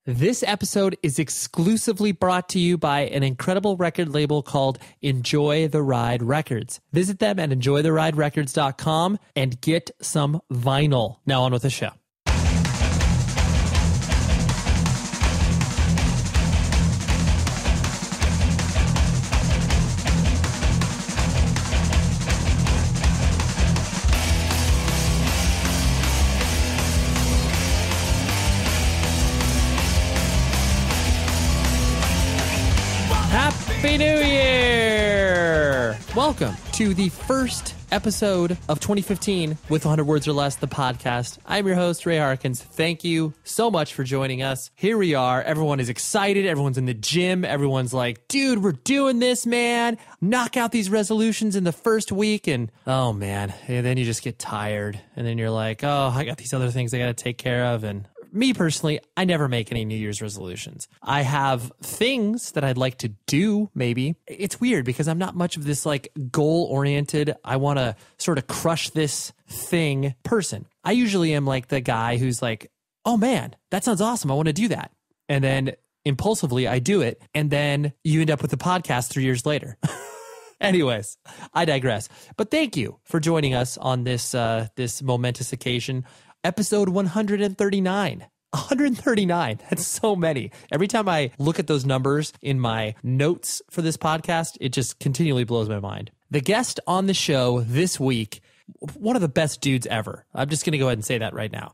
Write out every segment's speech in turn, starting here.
This episode is exclusively brought to you by an incredible record label called Enjoy the Ride Records. Visit them at enjoytheriderecords.com and get some vinyl. Now on with the show. Happy New Year! Welcome to the first episode of 2015 with 100 Words or Less, the podcast. I'm your host, Ray Harkins. Thank you so much for joining us. Here we are. Everyone is excited. Everyone's in the gym. Everyone's like, dude, we're doing this, man. Knock out these resolutions in the first week. And oh, man. And then you just get tired. And then you're like, oh, I got these other things I got to take care of. And me personally, I never make any New Year's resolutions. I have things that I'd like to do, maybe. It's weird because I'm not much of this like goal-oriented, I want to sort of crush this thing person. I usually am like the guy who's like, oh man, that sounds awesome. I want to do that. And then impulsively I do it. And then you end up with the podcast 3 years later. Anyways, I digress. But thank you for joining us on this momentous occasion. Episode 139. 139. That's so many. Every time I look at those numbers in my notes for this podcast, it just continually blows my mind. The guest on the show this week, one of the best dudes ever. I'm just going to go ahead and say that right now.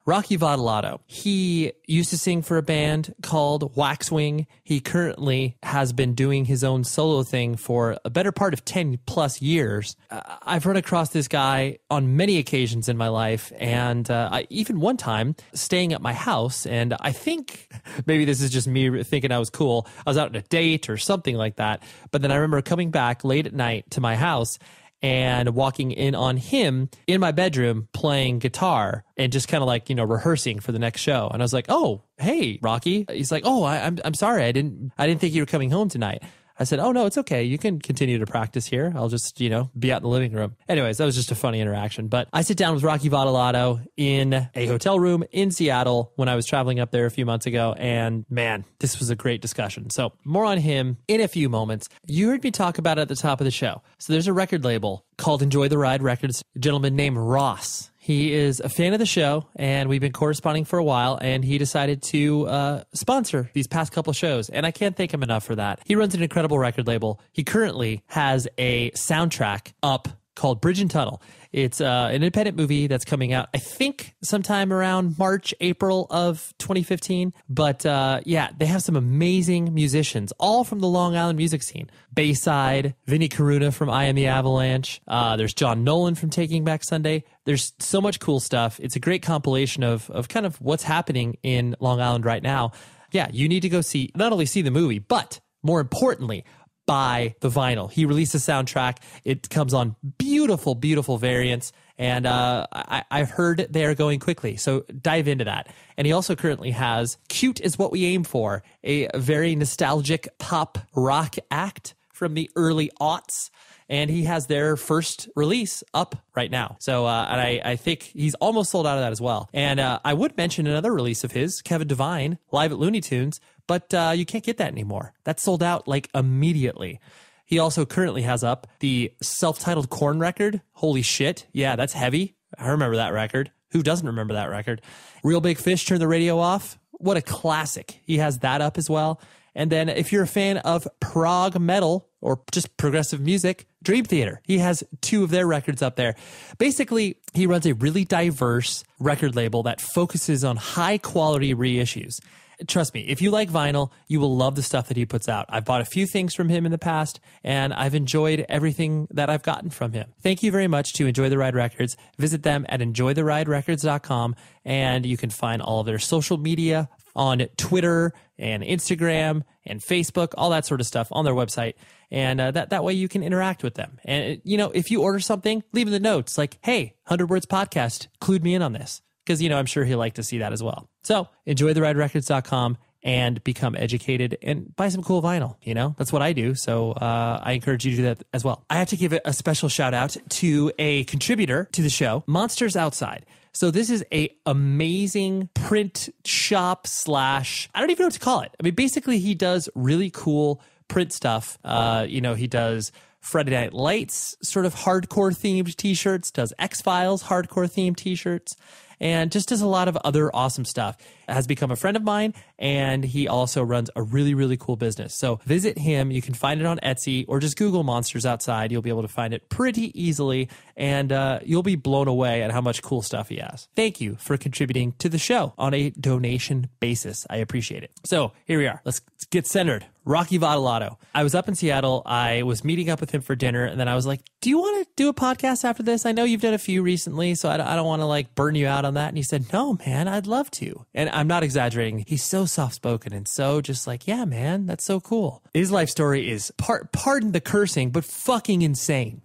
Rocky Votolato. He used to sing for a band called Waxwing. He currently has been doing his own solo thing for a better part of 10 plus years. I've run across this guy on many occasions in my life, and I even one time staying at my house, and I think maybe this is just me thinking I was cool. I was out on a date or something like that, but then I remember coming back late at night to my house and walking in on him in my bedroom playing guitar and just kind of like, rehearsing for the next show. And I was like, oh, hey, Rocky. He's like, oh, I'm sorry. I didn't think you were coming home tonight. I said, oh, no, it's okay. You can continue to practice here. I'll just, be out in the living room. Anyways, that was just a funny interaction. But I sit down with Rocky Votolato in a hotel room in Seattle when I was traveling up there a few months ago. And man, this was a great discussion. So more on him in a few moments. You heard me talk about it at the top of the show. So there's a record label called Enjoy the Ride Records, a gentleman named Ross. He is a fan of the show, and we've been corresponding for a while, and he decided to sponsor these past couple shows, and I can't thank him enough for that. He runs an incredible record label. He currently has a soundtrack up called Bridge and Tunnel. It's an independent movie that's coming out, I think, sometime around March, April of 2015. But yeah, they have some amazing musicians, all from the Long Island music scene. Bayside, Vinnie Caruna from I Am the Avalanche. There's John Nolan from Taking Back Sunday. There's so much cool stuff. It's a great compilation of kind of what's happening in Long Island right now. Yeah, you need to go not only see the movie, but more importantly, buy the vinyl. He released a soundtrack. It comes on beautiful, beautiful variants. And I've heard they are going quickly. So dive into that. And he also currently has Cute Is What We Aim For, a very nostalgic pop rock act from the early aughts. And he has their first release up right now. So and I think he's almost sold out of that as well. And I would mention another release of his, Kevin Devine, live at Looney Tunes, but you can't get that anymore. That's sold out like immediately. He also currently has up the self-titled Korn record. Holy shit. Yeah, that's heavy. I remember that record. Who doesn't remember that record? Real Big Fish, Turn the Radio Off. What a classic. He has that up as well. And then if you're a fan of prog metal or just progressive music, Dream Theater. He has 2 of their records up there. Basically, he runs a really diverse record label that focuses on high quality reissues. Trust me, if you like vinyl, you will love the stuff that he puts out. I've bought a few things from him in the past, and I've enjoyed everything that I've gotten from him. Thank you very much to Enjoy the Ride Records. Visit them at enjoytheriderecords.com, and you can find all of their social media on Twitter and Instagram and Facebook, all that sort of stuff on their website. And that way you can interact with them. And, if you order something, leave in the notes like, hey, 100 Words Podcast, clued me in on this. Because, I'm sure he'll like to see that as well. So enjoytheriderecords.com and become educated and buy some cool vinyl. That's what I do. So I encourage you to do that as well. I have to give a special shout out to a contributor to the show, Monsters Outside. So this is a amazing print shop slash, I don't even know what to call it. I mean, basically he does really cool print stuff. He does Friday Night Lights sort of hardcore themed t-shirts, does X-Files hardcore themed t-shirts, and just does a lot of other awesome stuff. Has become a friend of mine, and he also runs a really, really cool business. So visit him. You can find it on Etsy or just Google Monsters Outside. You'll be able to find it pretty easily, and you'll be blown away at how much cool stuff he has. Thank you for contributing to the show on a donation basis. I appreciate it. So here we are. Let's get centered. Rocky Votolato. I was up in Seattle. I was meeting up with him for dinner, and then I was like, do you want to do a podcast after this? I know you've done a few recently, so I don't want to like burn you out on that. And he said, no, man, I'd love to. And I'm not exaggerating. He's so soft-spoken and so just like, yeah, man, that's so cool. His life story is, pardon the cursing, but fucking insane.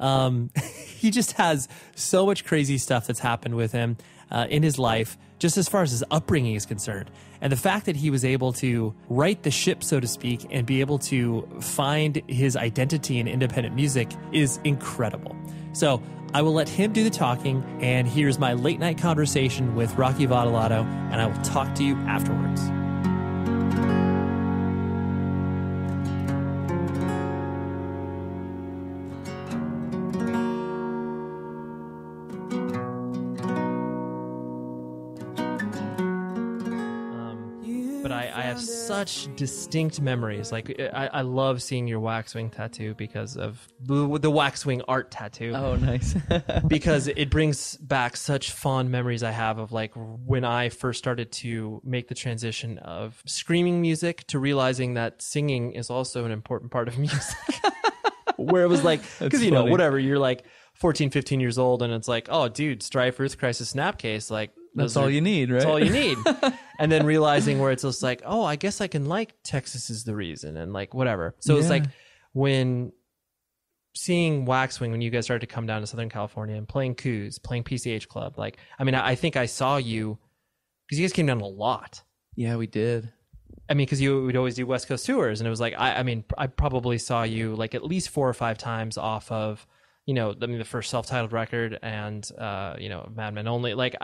He just has so much crazy stuff that's happened with him in his life, just as far as his upbringing is concerned. And the fact that he was able to right the ship, so to speak, and be able to find his identity in independent music is incredible. So I will let him do the talking, and here's my late night conversation with Rocky Votolato, and I will talk to you afterwards. I have such distinct memories. Like I love seeing your waxwing tattoo because of the waxwing art tattoo. Oh, nice. Because it brings back such fond memories I have of like when I first started to make the transition of screaming music to realizing that singing is also an important part of music. Where it was like, because whatever, you're like 14, 15 years old and it's like, oh dude, Strife, Earth Crisis, Snapcase, like that's all you need, right? That's all you need. And then realizing where it's just like, oh, I guess I can like Texas is the reason and like whatever. So it's like when seeing Waxwing, when you guys started to come down to Southern California and playing Coos, playing PCH Club, like, I mean, I think I saw you because you guys came down a lot. Yeah, we did. I mean, because you would always do West Coast tours, and it was like, I probably saw you like at least 4 or 5 times off of, the first self-titled record and, Mad Men Only. Like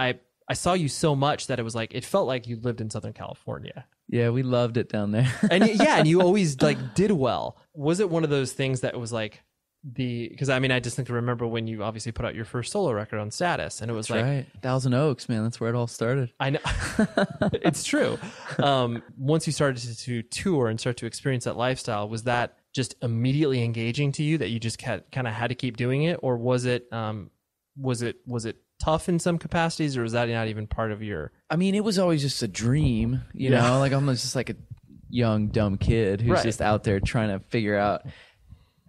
I saw you so much that it was like, it felt like you lived in Southern California. Yeah, we loved it down there. and you always like did well. Was it one of those things that was like because I distinctly remember when you obviously put out your first solo record on Status, and it was That's like right. Thousand Oaks, man. That's where it all started. I know. It's true. Once you started to tour and start to experience that lifestyle, was that just immediately engaging to you that you just kind of had to keep doing it? Or was it tough in some capacities, or was that not even part of your... it was always just a dream, you know? Like I'm just like a young, dumb kid who's just out there trying to figure out...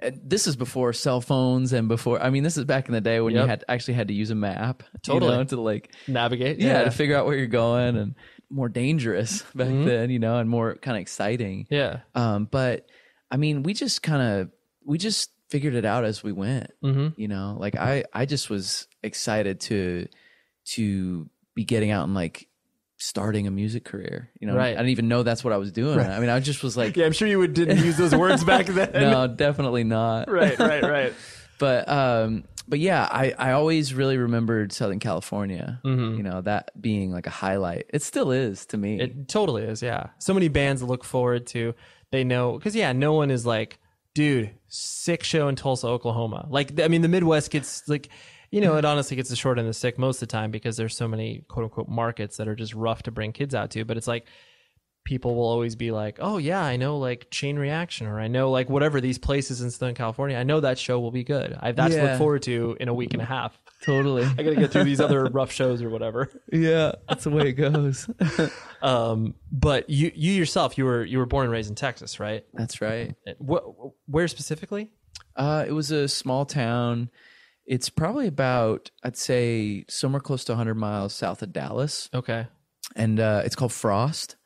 This is before cell phones and before... this is back in the day when you had to use a map. Totally. To like... navigate. Yeah, to figure out where you're going, and more dangerous back then, and more kind of exciting. Yeah. But, we just figured it out as we went. Like I just was excited to be getting out and like starting a music career. Right. I didn't even know that's what I was doing. Right. I just was like, yeah, I'm sure you didn't use those words back then. No, definitely not. Right. But yeah, I always really remembered Southern California. That being like a highlight. It still is to me. It totally is. Yeah. So many bands look forward to. They know, because no one is like, dude, sick show in Tulsa, Oklahoma. Like, the Midwest gets like, it honestly gets the short end of the stick most of the time because there's so many quote unquote markets that are just rough to bring kids out to. But it's like, people will always be like, oh yeah, I know like Chain Reaction, or I know like whatever these places in Southern California. I know that show will be good. That's to look forward to in a week and a half. Totally. I got to get through these other rough shows or whatever. Yeah, that's the way it goes. But you yourself, you were born and raised in Texas, right? That's right. Where specifically? It was a small town. It's probably about, I'd say, somewhere close to 100 miles south of Dallas. Okay. And it's called Frost,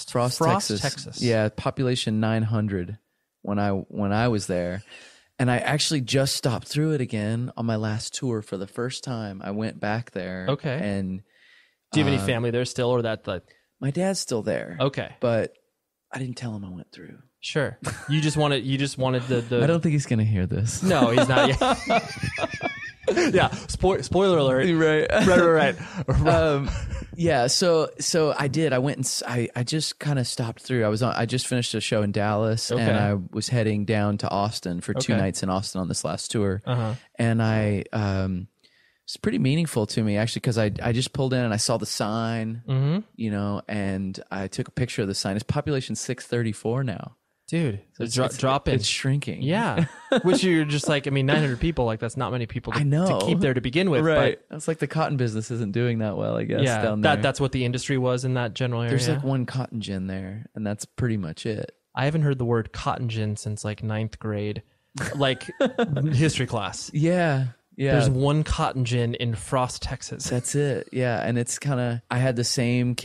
Texas. Yeah, population 900 when I was there. And I actually just stopped through it again on my last tour for the first time. I went back there. Okay. And do you have any family there still, or that my dad's still there? Okay. But I didn't tell him I went through. Sure. You just wanted the I don't think he's going to hear this. No, he's not yet. Yeah. Spoiler alert. Right. Right. Yeah. So I did. I went and I just kind of stopped through. I just finished a show in Dallas, Okay. and I was heading down to Austin for 2 nights in Austin on this last tour. And it's pretty meaningful to me actually, because I just pulled in and I saw the sign, you know, and I took a picture of the sign. It's population 634 now. Dude, so dropping. It's shrinking. Yeah. Which you're just like, I mean, 900 people, like that's not many people I know. to keep there to begin with. Right. But It's like the cotton business isn't doing that well, I guess, yeah, down there. that's what the industry was in that general area. There's like one cotton gin there, and that's pretty much it. I haven't heard the word cotton gin since like 9th grade, like history class. Yeah. There's one cotton gin in Frost, Texas. That's it. Yeah. And it's kind of, I had the same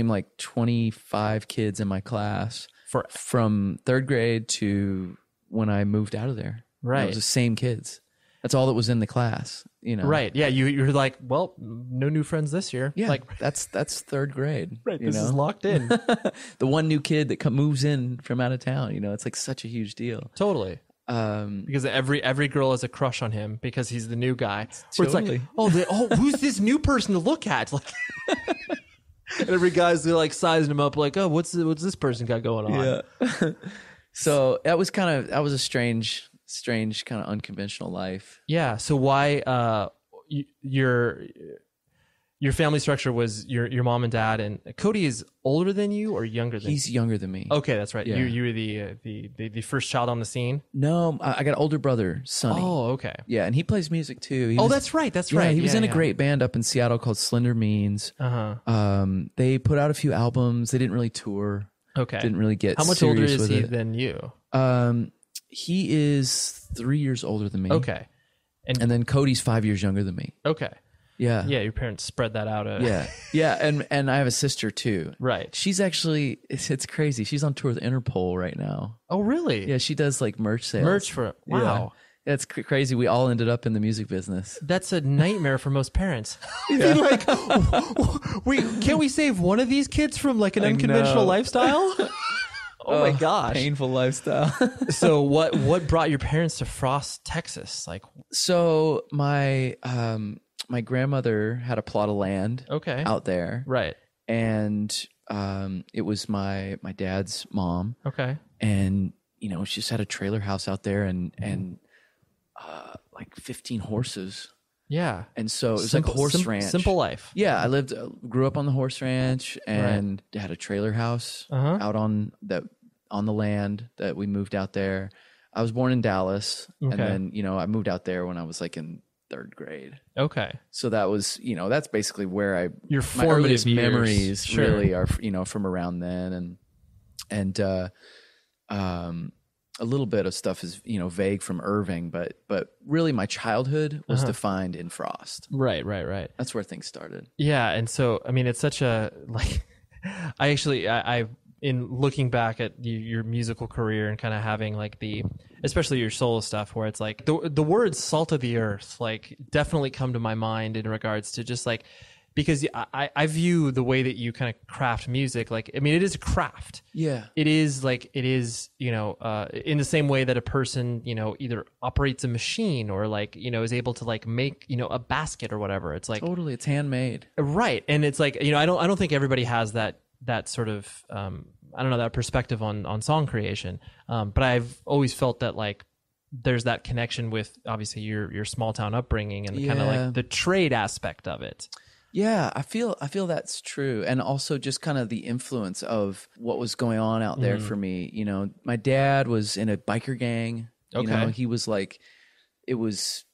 like 25 kids in my class from 3rd grade to when I moved out of there. Right. It was the same kids. That's all that was in the class, you know? Right. Yeah. You're like, well, no new friends this year. Yeah. Like that's 3rd grade. Right. This is locked in. The one new kid that moves in from out of town, you know, it's like such a huge deal. Totally. Because every girl has a crush on him because he's the new guy. Where Totally. It's like, who's this new person to look at? Like, and every guy's like sizing him up, like, oh, what's this person got going on? Yeah. So that was a strange kind of unconventional life. Yeah. So why your family structure was your mom and dad, and Cody is older than you or younger than you? He's younger than me. Okay, that's right. Yeah. You were the first child on the scene. No, I got an older brother, Sonny. Oh, okay. Yeah, and he plays music too. That's right. He was in a great band up in Seattle called Slender Means. They put out a few albums. They didn't really tour. Okay. Didn't really get. How much serious older is with he it. than you? He is 3 years older than me. Okay. And then Cody's 5 years younger than me. Okay. Yeah. Yeah, your parents spread that out. Yeah. And I have a sister too. Right. She's actually, it's crazy. She's on tour with Interpol right now. Oh, really? Yeah, she does like merch sales. Merch for, wow. Yeah, it's crazy. We all ended up in the music business. That's a nightmare for most parents. Yeah. Like, can't we save one of these kids from like an unconventional lifestyle? Oh my gosh. Painful lifestyle. So what brought your parents to Frost, Texas? Like, so my grandmother had a plot of land out there. Right. And it was my dad's mom. Okay. And, you know, she just had a trailer house out there and like 15 horses. Yeah. And so it was like a horse ranch. Simple life. Yeah. I grew up on the horse ranch and had a trailer house out on the land that we moved out there. I was born in Dallas. And then, you know, I moved out there when I was like in 3rd grade. Okay. So that was, you know, that's basically where your my earliest years. memories really are, you know, from around then. And a little bit of stuff is, you know, vague from Irving, but really my childhood was defined in Frost. Right. That's where things started. Yeah. And so, I mean, it's such a, like, I in looking back at your musical career and kind of having like especially your solo stuff, where it's like the words salt of the earth, like definitely come to my mind in regards to just like, because I view the way that you kind of craft music, like, I mean, it is a craft. Yeah. It is, you know, in the same way that a person, you know, either operates a machine or like, you know, is able to like make, you know, a basket or whatever. It's like, totally. It's handmade. Right. And it's like, you know, I don't think everybody has that sort of, I don't know, that perspective on song creation. But I've always felt that like, there's that connection with obviously your small town upbringing and kind of like the trade aspect of it. Yeah, I feel that's true. And also just kind of the influence of what was going on out there for me. You know, my dad was in a biker gang. You know, he was like, it was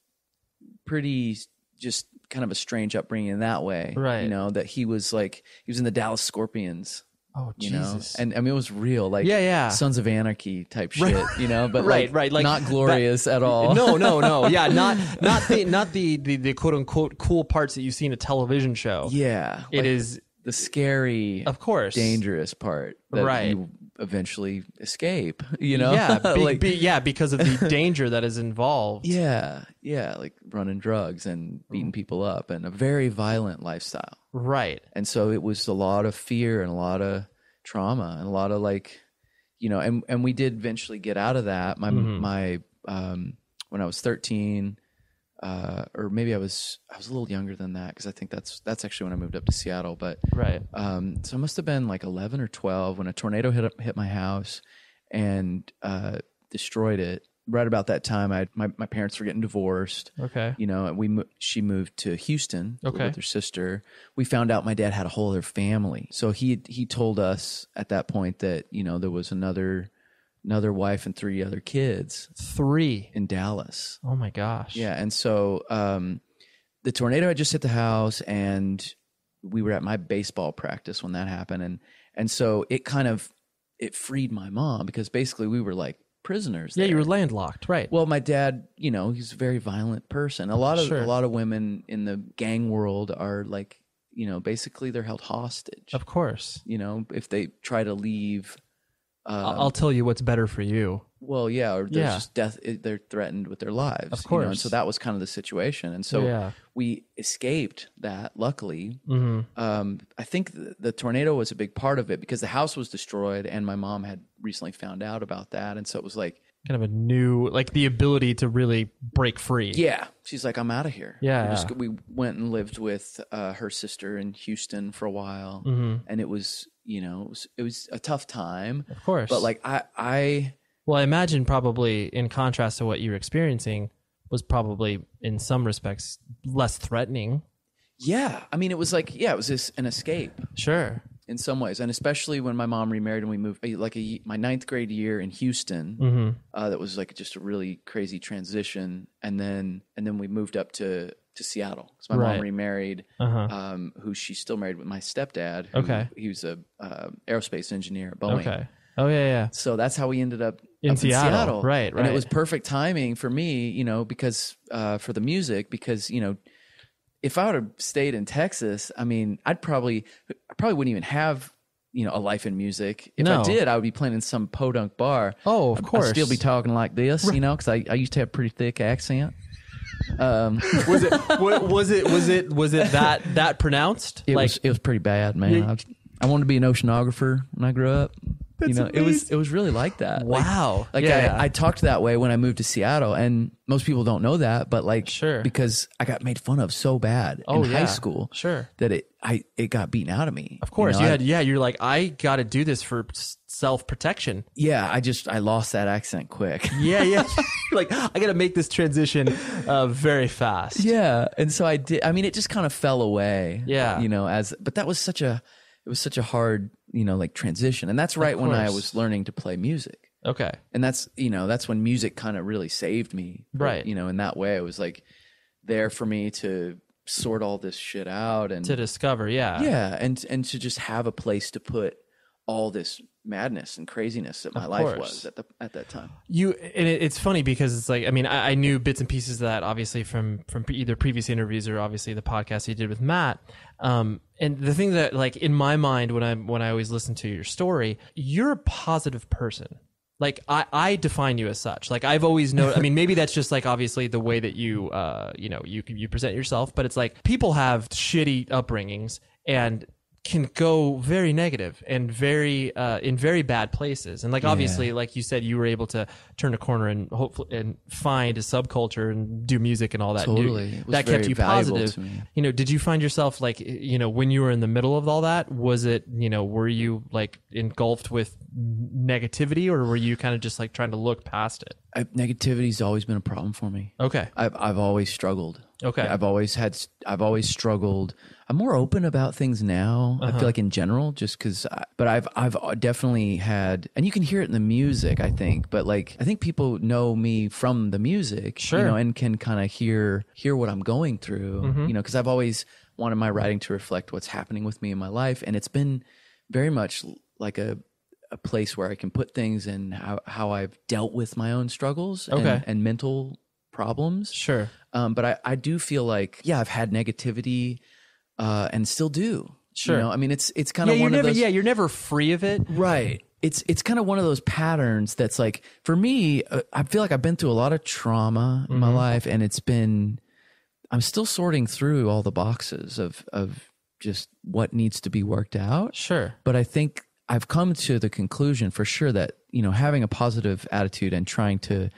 pretty just kind of a strange upbringing in that way. Right. You know, that he was in the Dallas Scorpions. Oh, you Jesus. know? And I mean, it was real, like Sons of Anarchy type shit, you know, but right, like not glorious at all. No. Yeah. Not the quote unquote cool parts that you see in a television show. Yeah. It is the scary, of course, dangerous part that you eventually escape, you know? Yeah. Because of the danger that is involved. Yeah. Like running drugs and beating people up and a very violent lifestyle. Right. And so it was a lot of fear and a lot of trauma and a lot of like, you know, and we did eventually get out of that. My when I was 13, or maybe I was a little younger than that, because I think that's actually when I moved up to Seattle. But right. So I must have been like 11 or 12 when a tornado hit my house and destroyed it. Right about that time, my parents were getting divorced. Okay. You know, and she moved to Houston with her sister. We found out my dad had a whole other family. So he told us at that point that, you know, there was another wife and 3 other kids. 3 in Dallas. Oh my gosh. Yeah. And so the tornado had just hit the house, and we were at my baseball practice when that happened. And so it freed my mom, because basically we were like prisoners there. You were landlocked, right? Well, my dad, you know, he's a very violent person. A lot of women in the gang world are like, you know, basically they're held hostage. Of course. You know, if they try to leave. I'll tell you what's better for you. Well, yeah, or there's just death. They're threatened with their lives. Of course. You know? And so that was kind of the situation. And so we escaped that, luckily. Mm-hmm. I think the tornado was a big part of it, because the house was destroyed and my mom had recently found out about that. And so it was like kind of a new, like the ability to really break free. Yeah. She's like, I'm out of here. Yeah. We went and lived with her sister in Houston for a while. Mm-hmm. And it was, you know, it was a tough time. Of course. But like well, I imagine probably in contrast to what you were experiencing was probably in some respects less threatening. Yeah. I mean, it was like, it was just an escape. Sure. In some ways. And especially when my mom remarried and we moved, like my 9th grade year in Houston, mm-hmm. That was like just a really crazy transition. And then we moved up to Seattle, because my mom remarried, who she's still married with my stepdad. He was a aerospace engineer at Boeing. Okay. Oh yeah. So that's how we ended up in Seattle. Right. And it was perfect timing for me, you know, because for the music, because, you know, if I would have stayed in Texas, I mean, I probably wouldn't even have, you know, a life in music. If I did, I would be playing in some podunk bar. Oh, of course. I'd still be talking like this, you know, because I used to have a pretty thick accent. Was it that pronounced? It was pretty bad, man. I wanted to be an oceanographer when I grew up. That's amazing. It was really like that. Wow. I talked that way when I moved to Seattle, and most people don't know that, but because I got made fun of so bad in high school, that it got beaten out of me. Of course, you know, you're like, I got to do this for self-protection. Yeah, I lost that accent quick. Yeah. Like, I got to make this transition very fast. Yeah, and so I did. I mean, it just kind of fell away. Yeah, you know, but that was such a hard, you know, like transition. And that's right when I was learning to play music. Okay. And that's when music kind of really saved me. Right. You know, in that way, it was like there for me to sort all this shit out and to discover. Yeah. Yeah. And to just have a place to put all this madness and craziness that my life was at that time. It's funny because it's like, I mean, I knew bits and pieces of that obviously from either previous interviews or obviously the podcast you did with Matt. And the thing that, like, in my mind when I always listen to your story, you're a positive person. Like, I define you as such. Like, I've always known, I mean, maybe that's just like obviously the way that you you present yourself, but it's like people have shitty upbringings and can go very negative and very in very bad places. And like, obviously, like you said, you were able to turn a corner and hopefully and find a subculture and do music and all that. Totally. That kept you positive. You know, did you find yourself like, you know, when you were in the middle of all that, was it, you know, were you like engulfed with negativity, or were you kind of just like trying to look past it? Negativity's always been a problem for me. Okay. I've always struggled. Okay. I've always struggled. I'm more open about things now. I feel like in general, just because, but I've definitely had, and you can hear it in the music, I think, but like, I think people know me from the music, you know, and can kind of hear what I'm going through, you know, because I've always wanted my writing to reflect what's happening with me in my life. And it's been very much like a place where I can put things in how I've dealt with my own struggles and mental problems. Sure. But I do feel like, I've had negativity, and still do. Sure. You know, I mean, it's kind of one of those. Yeah, you're never free of it. Right. It's kind of one of those patterns that's like, for me, I feel like I've been through a lot of trauma in my life, and I'm still sorting through all the boxes of just what needs to be worked out. Sure. But I think I've come to the conclusion for sure that, you know, having a positive attitude and trying to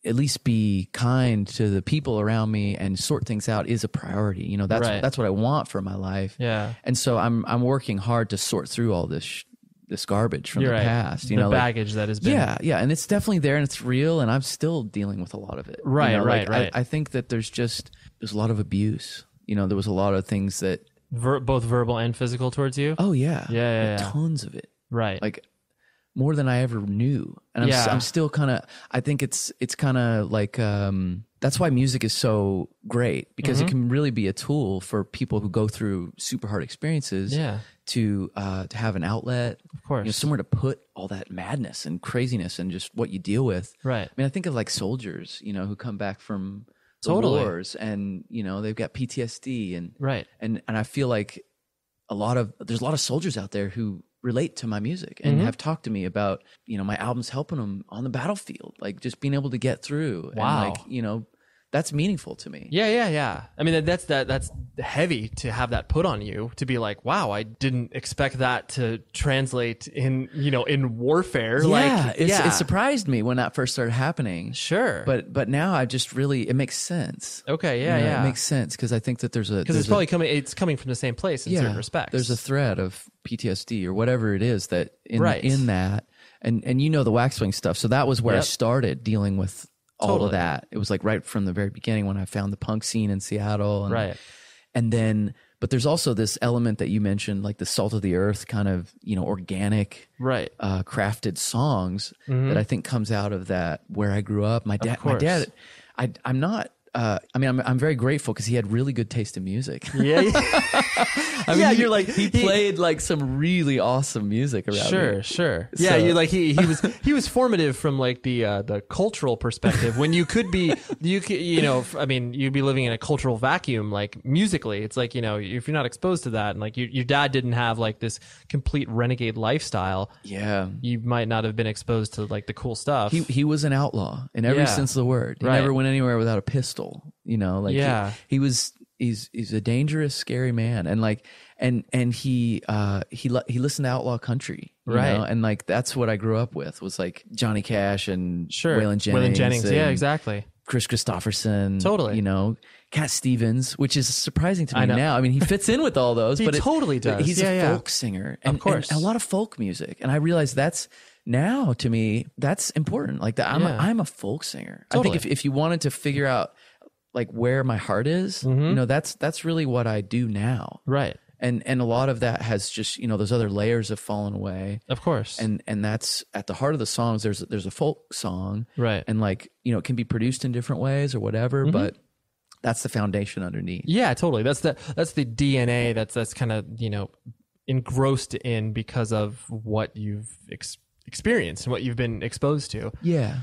at least be kind to the people around me and sort things out is a priority. You know, that's what I want for my life. Yeah. And so I'm working hard to sort through all this garbage from the past, you know, baggage that has been. Yeah. And it's definitely there and it's real, and I'm still dealing with a lot of it. Right. You know, Right. I think that there's a lot of abuse. You know, there was a lot of things that both verbal and physical towards you. Oh yeah. Yeah. Tons of it. Right. Like more than I ever knew. And I'm still kind of, I think it's kind of like, that's why music is so great, because it can really be a tool for people who go through super hard experiences to have an outlet, of course, you know, somewhere to put all that madness and craziness and just what you deal with. Right. I mean, I think of like soldiers, you know, who come back from the wars and, you know, they've got PTSD and, and I feel like there's a lot of soldiers out there who relate to my music and have talked to me about, you know, my albums helping them on the battlefield, like just being able to get through. Wow. And like, you know, that's meaningful to me. Yeah. I mean, that's heavy to have that put on you, to be like, wow, I didn't expect that to translate in, you know, in warfare. Yeah, it surprised me when that first started happening. Sure. But now I just really, it makes sense. Okay. You know, it makes sense because I think that because it's probably coming from the same place in certain respects. There's a thread of PTSD or whatever it is that in that, and you know, the Waxwing stuff. So that was where I started dealing with all of that. It was like right from the very beginning when I found the punk scene in Seattle. And, and then, but there's also this element that you mentioned, like the salt of the earth kind of, you know, organic, crafted songs that I think comes out of that where I grew up. My dad, I'm not, I mean, I'm very grateful because he had really good taste in music. Yeah. I mean, you're like, he played like some really awesome music around me. Sure. Yeah. So, you're like, he was formative from like the cultural perspective when you know, I mean, you'd be living in a cultural vacuum, like musically. It's like, you know, if you're not exposed to that and like your dad didn't have like this complete renegade lifestyle. Yeah. You might not have been exposed to like the cool stuff. He was an outlaw in every sense of the word. He never went anywhere without a pistol, you know, like he's a dangerous, scary man. And like, and he listened to outlaw country, you know? And like, that's what I grew up with was like Johnny Cash and Waylon Jennings. Yeah, exactly. Chris Christopherson. Totally. You know, Cat Stevens, which is surprising to me now. I mean, he fits in with all those, but totally does. He's a folk singer and, of course. And a lot of folk music. And I realize that's now to me, that's important. Like that I'm a folk singer. Totally. I think if you wanted to figure out like where my heart is, you know, that's really what I do now. Right. And a lot of that has just, you know, those other layers have fallen away. Of course. And that's at the heart of the songs. There's a folk song. Right. And like, you know, it can be produced in different ways or whatever, but that's the foundation underneath. Yeah, totally. That's the DNA that's kind of, you know, engrossed in because of what you've experienced and what you've been exposed to. Yeah.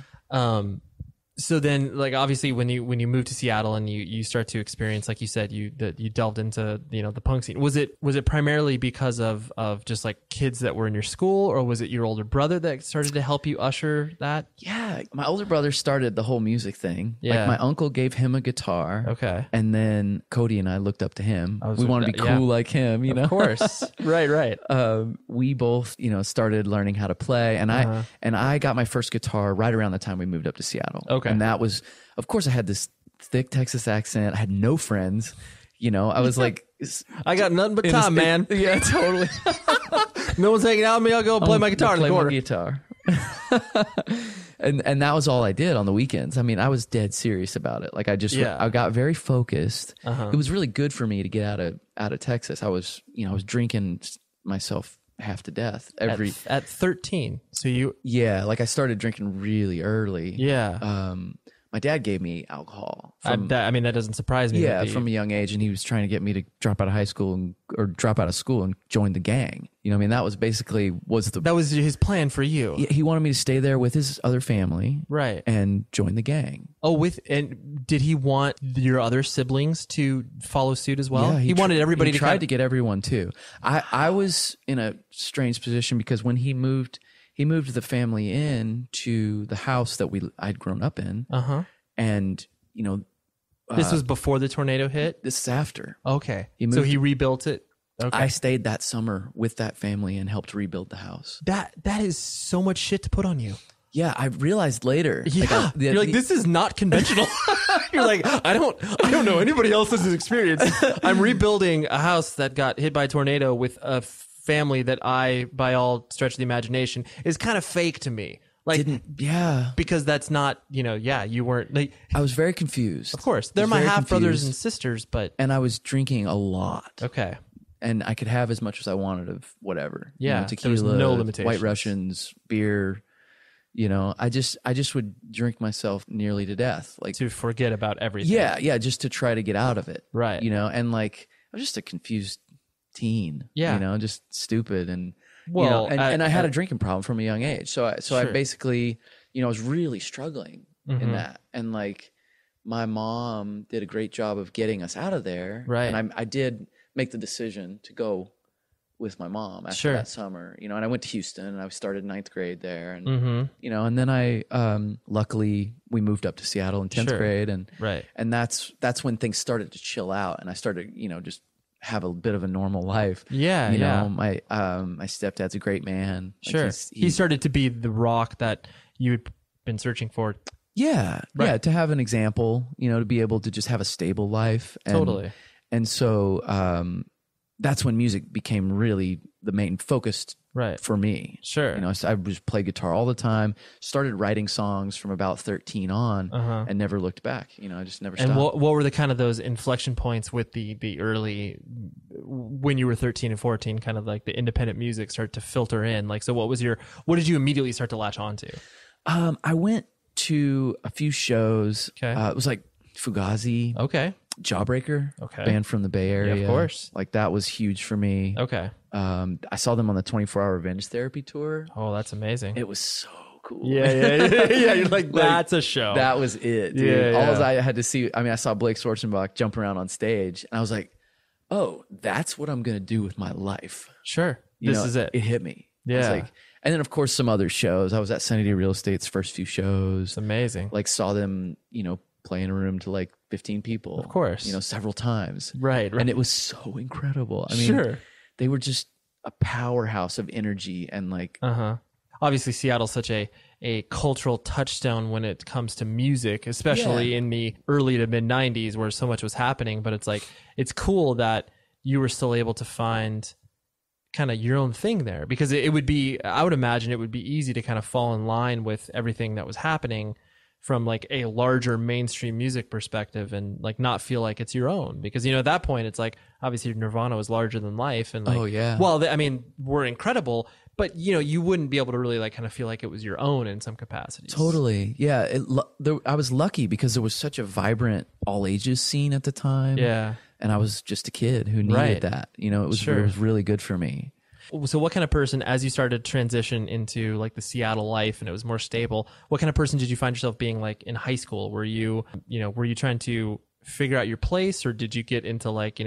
So then, like, obviously when you move to Seattle and you start to experience, like you said, you delved into, you know, the punk scene. Was it primarily because of just like kids that were in your school, or was it your older brother that started to help you usher that? Yeah, my older brother started the whole music thing. Yeah. Like my uncle gave him a guitar. Okay. And then Cody and I looked up to him. We wanted to be cool like him, you know? Of course. Right. We both, you know, started learning how to play, and I got my first guitar right around the time we moved up to Seattle. Okay. And that was, of course, I had this thick Texas accent. I had no friends. You know, I was like, I got nothing but time, man. Yeah, totally. No one's hanging out with me. I'll go play my guitar in the corner. My guitar. and that was all I did on the weekends. I mean, I was dead serious about it. Like I got very focused. It was really good for me to get out of Texas. I was drinking myself half to death at 13. So like I started drinking really early. My dad gave me alcohol. That doesn't surprise me. Yeah, from a young age, and he was trying to get me to drop out of school and join the gang. You know, I mean, that was basically that was his plan for you. He wanted me to stay there with his other family, right, and join the gang. Oh, and did he want your other siblings to follow suit as well? Yeah, he wanted everybody to tried to get everyone too. I was in a strange position because when he moved the family in to the house that I'd grown up in. And, you know, this was before the tornado hit? This is after. Okay. So he rebuilt it. Okay. I stayed that summer with that family and helped rebuild the house. That is so much shit to put on you. Yeah, I realized later. Yeah, you're like, this is not conventional. You're like, I don't know anybody else's experience. I'm rebuilding a house that got hit by a tornado with a family that I, by all stretch of the imagination, is kind of fake to me. Like, because that's not, you weren't. Like, I was very confused. Of course, they're my half brothers and sisters, but I was drinking a lot. Okay. And I could have as much as I wanted of whatever. Yeah, tequila, there was no limitations. White Russians, beer. I just would drink myself nearly to death, like to forget about everything. Yeah, just to try to get out of it, right? And like I was just a confused teen, just stupid, and I had a drinking problem from a young age, so I basically, I was really struggling in that, and like my mom did a great job of getting us out of there, right? And I did make the decision to go with my mom after that summer, and I went to Houston and I started 9th grade there, and and then I luckily we moved up to Seattle in 10th grade, and and that's when things started to chill out, and I started just have a bit of a normal life. My stepdad's a great man. Like he started to be the rock that you had been searching for. Yeah, to have an example, to be able to just have a stable life. Totally. And so that's when music became really the main focus for me. Sure. I would play guitar all the time, started writing songs from about 13 on, and never looked back. I just never stopped. And what were the kind of those inflection points with the early, when you were 13 and 14, kind of like the independent music start to filter in? Like, so what did you immediately start to latch on to? I went to a few shows. Okay. It was like Fugazi. Okay. Jawbreaker, okay, band from the Bay Area. Yeah, of course. Like that was huge for me. Okay. I saw them on the 24-hour Revenge Therapy tour. Oh, that's amazing. It was so cool. Yeah. You're like, that's a show. That was it, dude. All I had to see, I saw Blake Schwarzenbach jump around on stage, and I was like, oh, that's what I'm going to do with my life. Sure. This is it. It hit me. Yeah. And then of course some other shows. I was at Sunny Day Real Estate's first few shows. It's amazing. Like saw them, play in a room to like 15 people. Of course. Several times. Right. And it was so incredible. They were just a powerhouse of energy and like... Obviously, Seattle's such a cultural touchstone when it comes to music, especially in the early to mid 90s where so much was happening. But it's like, it's cool that you were still able to find kind of your own thing there, because it would be, I would imagine it would be easy to kind of fall in line with everything that was happening from like a larger mainstream music perspective, and like not feel like it's your own, because at that point it's like obviously Nirvana was larger than life, and like we're incredible, but you wouldn't be able to really like kind of feel like it was your own in some capacities. Totally. Yeah. I was lucky because there was such a vibrant all ages scene at the time. Yeah. And I was just a kid who needed that. It was really good for me. So what kind of person, as you started to transition into like the Seattle life and it was more stable, what kind of person did you find yourself being like in high school? Were you trying to figure out your place, or did you get into like,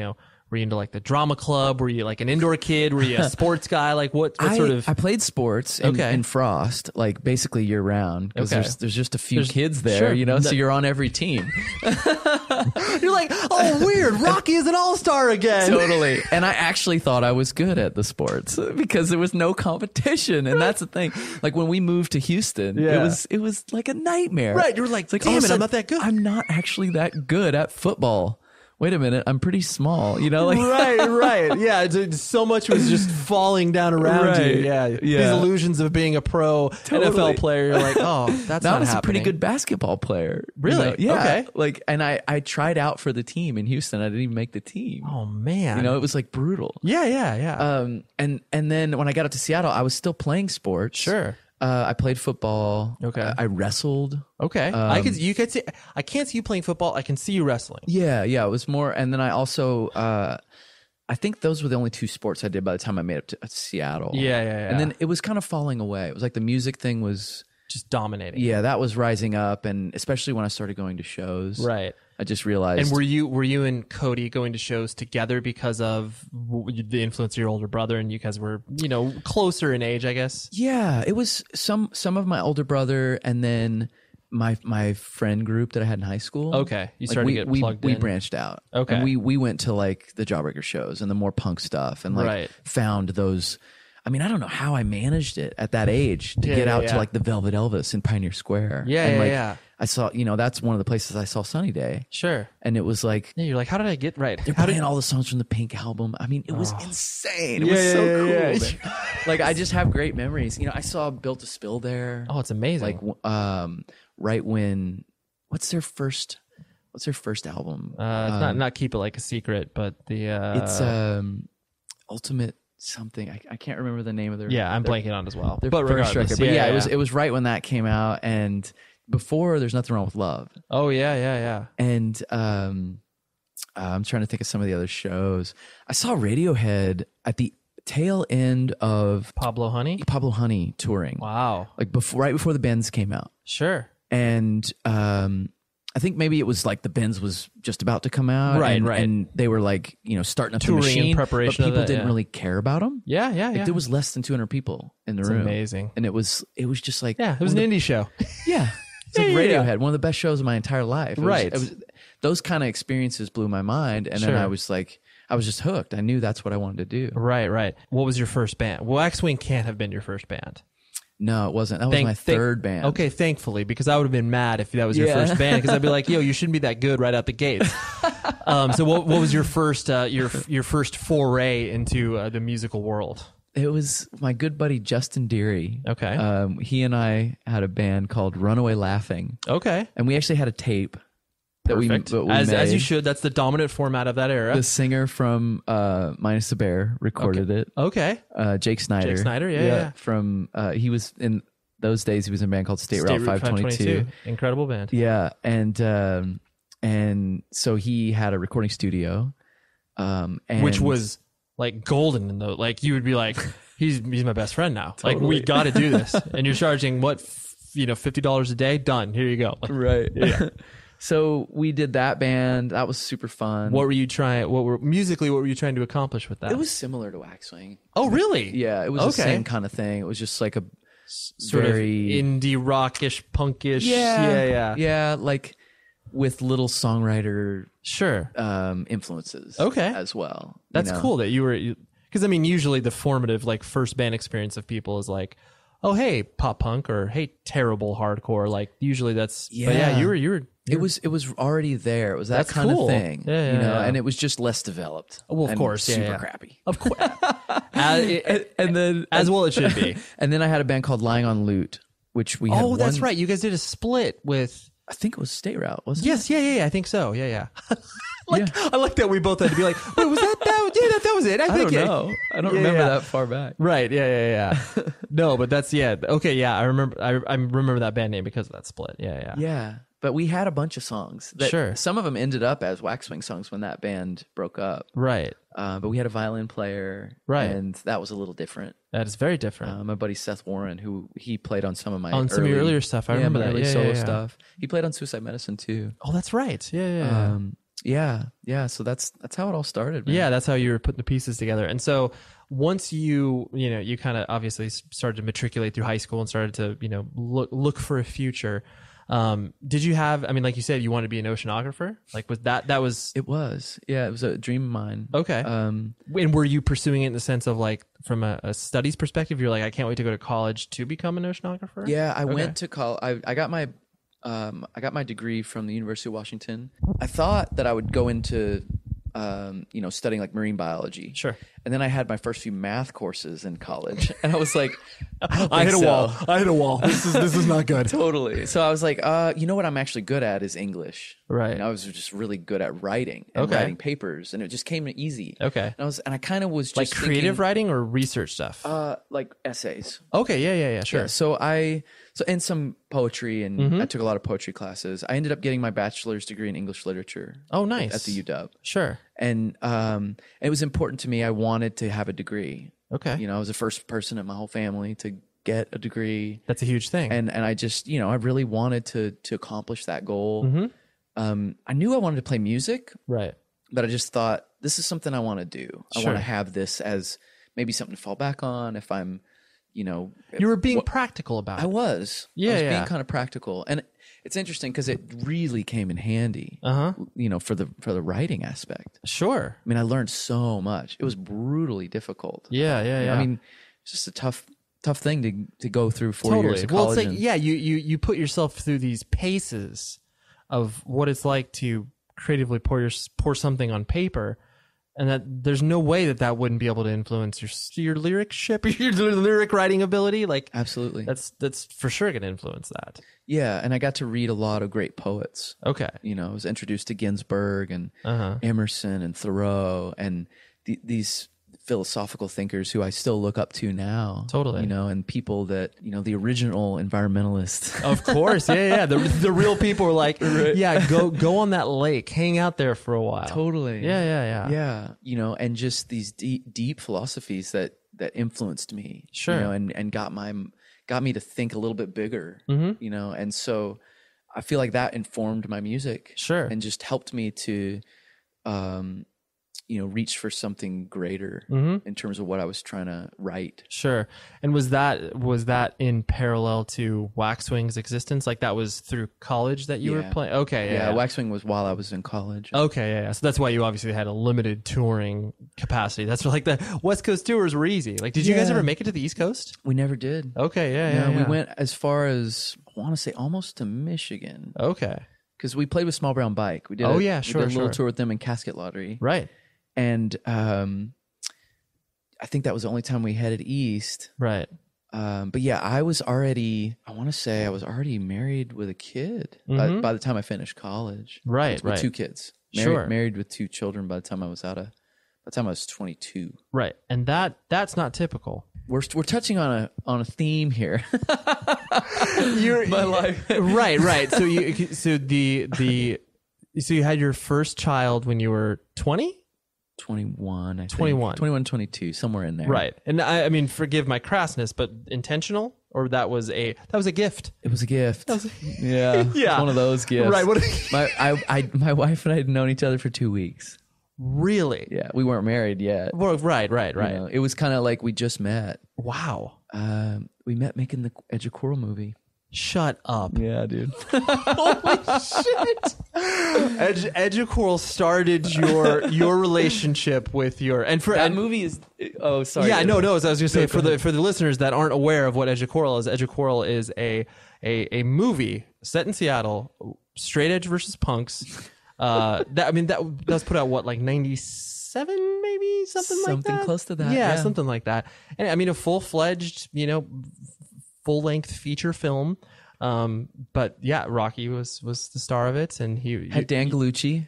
were you into like the drama club? Were you like an indoor kid? Were you a sports guy? Like what sort of... I played sports in Frost, like basically year round, because there's just a few kids there, so you're on every team. You're like, oh, weird, Rocky is an all-star again. Totally. And I actually thought I was good at the sports because there was no competition, and that's the thing. Like when we moved to Houston, it was like a nightmare. Right, you were like, damn it, I'm not that good. I'm not actually that good at football. Wait a minute, I'm pretty small, like right. Yeah, so much was just falling down around you. Yeah. These illusions of being a pro NFL player. You're like, oh, that's not happening. A pretty good basketball player. Really? Yeah. Okay. Like, and I tried out for the team in Houston. I didn't even make the team. Oh man. It was like brutal. Yeah. And then when I got up to Seattle, I was still playing sports. Sure. I played football. Okay. I wrestled. Okay. I can't see you playing football. I can see you wrestling. Yeah. It was more. And then I also, I think those were the only two sports I did by the time I made it to Seattle. Yeah. And then it was kind of falling away. It was like the music thing was just dominating. Yeah. That was rising up. And especially when I started going to shows. Right. I just realized. And were you and Cody going to shows together because of the influence of your older brother, and you guys were, closer in age, I guess? Yeah, it was some of my older brother, and then my friend group that I had in high school. Okay, you started to get plugged in. We branched out. Okay, and we went to like the Jawbreaker shows and the more punk stuff, and like found those. I mean, I don't know how I managed it at that age to get out to like the Velvet Elvis in Pioneer Square. Yeah. I saw, you know, that's one of the places I saw Sunny Day. Sure. And it was like, yeah, you're like, how did I get right? They're playing all the songs from the Pink album. I mean, it was insane. It was so cool. Like, I just have great memories. You know, I saw Built to Spill there. Oh, it's amazing. Like, right when, what's their first album? It's not Keep It Like a Secret, but it's Ultimate something. I can't remember the name of their. Yeah, I'm blanking on as well. Their first record. But it was right when that came out, and before There's Nothing Wrong with Love. Oh yeah. And I'm trying to think of some of the other shows. I saw Radiohead at the tail end of Pablo Honey touring. Wow. Like right before the Bends came out. Sure. And I think maybe it was like the Benz was just about to come out, right? And they were like, you know, starting up touring the machine, in preparation. But people of that, didn't really care about them. Yeah. There was less than 200 people in the room. Amazing, and it was just like it was an indie show. Yeah, it's like Radiohead, one of the best shows of my entire life. Right, those kind of experiences blew my mind, and then I was like, I was just hooked. I knew that's what I wanted to do. Right. What was your first band? Well, X-Wing can't have been your first band. No, it wasn't. That was my third band. Okay, thankfully, because I would have been mad if that was your first band, because I'd be like, yo, you shouldn't be that good right out the gates. So what was your first your first foray into the musical world? It was my good buddy Justin Deary. Okay. He and I had a band called Runaway Laughing. Okay. And we actually had a tape. Perfect. As you should. That's the dominant format of that era. The singer from Minus the Bear recorded it. Okay. Jake Snyder. Yeah. From he was in those days. He was in a band called State Route 522. Incredible band. Yeah, and so he had a recording studio, which was like golden in the like you would be like he's my best friend now. Totally. Like we got to do this, and you're charging what $50 a day. Done. Here you go. Right. Yeah. So we did that band. That was super fun. What were you trying? What were you trying to accomplish with that? It was similar to Waxwing. Oh, really? Yeah, it was the same kind of thing. It was just like a sort of indie rockish, punkish. Yeah, like with little songwriter influences. Okay, as well. That's cool that you were, because I mean, usually the formative like first band experience of people is like, oh hey, pop punk, or hey, terrible hardcore. Like usually that's But yeah, you were. It was already there. It was that kind of thing, and it was just less developed. Well, of course, super crappy. Of course, and then as well it should be. And then I had a band called Lying on Loot, which we had. Oh, that's right. You guys did a split with. I think it was State Route, wasn't it? Yes, yeah. I think so. Yeah. I like that we both had to be like, wait, was that? That was it. I don't know. I don't remember that far back. Right. Yeah. No, but that's okay. Yeah, I remember. I remember that band name because of that split. Yeah. Yeah. But we had a bunch of songs. Some of them ended up as Waxwing songs when that band broke up. Right. But we had a violin player. Right. And that was a little different. That is very different. My buddy Seth Warren, who he played on some of my some of your earlier stuff. I remember that. Early solo stuff. He played on Suicide Medicine too. Oh, that's right. Yeah. So that's how it all started, man. Yeah, that's how you were putting the pieces together. And so once you kind of obviously started to matriculate through high school and started to, look for a future. Did you have, I mean, like you said, you wanted to be an oceanographer? Like was that was... It was. Yeah, it was a dream of mine. Okay. And were you pursuing it in the sense of like, from a studies perspective, you're like, I can't wait to go to college to become an oceanographer? Yeah, I went to college. I got my degree from the University of Washington. I thought that I would go into, studying like marine biology. Sure. And then I had my first few math courses in college, and I was like, I hit a wall. This is not good. Totally. So I was like, you know what I'm actually good at is English. Right. And I was just really good at writing and writing papers, and it just came easy. Okay. And I kind of was just like creative writing or research stuff. Like essays. Okay. Yeah. Sure. Yeah, so and some poetry, and I took a lot of poetry classes. I ended up getting my bachelor's degree in English literature. Oh, nice. At the UW. Sure. And it was important to me. I wanted to have a degree. Okay. I was the first person in my whole family to get a degree. That's a huge thing. And I just, I really wanted to accomplish that goal. Mm-hmm. I knew I wanted to play music. Right. But I just thought, this is something I want to do. I want to have this as maybe something to fall back on if I'm, You were being practical about it. I was. Yeah, I was being kind of practical. And it's interesting because it really came in handy, for the writing aspect. Sure. I mean, I learned so much. It was brutally difficult. Yeah. I mean, it's just a tough thing to go through 4 years of college. Well, it's like, you put yourself through these paces of what it's like to creatively pour something on paper, and that there's no way that wouldn't be able to influence your lyricship, your lyric writing ability. Like, absolutely, that's for sure going to influence that. Yeah, and I got to read a lot of great poets. Okay, I was introduced to Ginsberg and Emerson and Thoreau and these philosophical thinkers who I still look up to now. Totally. And people that, the original environmentalists. Of course. Yeah. The real people are like, right. Go on that lake, hang out there for a while. Totally. Yeah. Yeah. And just these deep philosophies that influenced me. Sure. And got me to think a little bit bigger, and so I feel like that informed my music. Sure. And just helped me to, reach for something greater in terms of what I was trying to write. Sure. And was that in parallel to Waxwing's existence? Like that was through college that you were playing? Okay. Yeah. Waxwing was while I was in college. Okay. Yeah. So that's why you obviously had a limited touring capacity. That's like the West Coast tours were easy. Like, did you guys ever make it to the East Coast? We never did. Okay. Yeah. We went as far as, I want to say, almost to Michigan. Okay. Because we played with Small Brown Bike. We did we did a little tour with them in Casket Lottery. Right. And I think that was the only time we headed east. Right. But yeah, I was already married with a kid by the time I finished college. Right. With 2 kids. Married with 2 children by the time I was 22. Right. And that's not typical. We're touching on a theme here. My life. Right. So you had your first child when you were 20? 21, I think. 21, 22, somewhere in there. Right. And I mean, forgive my crassness, but intentional, or that was a gift? It was a gift. Yeah. One of those gifts. Right. My wife and I had known each other for 2 weeks. Really? Yeah. We weren't married yet. Well, right. It was kind of like we just met. Wow. We met making the Edge of Coral movie. Shut up. Yeah, dude. Holy shit. Edge of Coral started your relationship with your movie is sorry. Yeah, no, as I was just saying, for the listeners that aren't aware of what Edge of Coral is a movie set in Seattle, straight edge versus punks. That was put out like 97 maybe, something close to that. Yeah, something like that. And I mean, a full-fledged, full-length feature film. But yeah, Rocky was the star of it, and he had Dan Gallucci,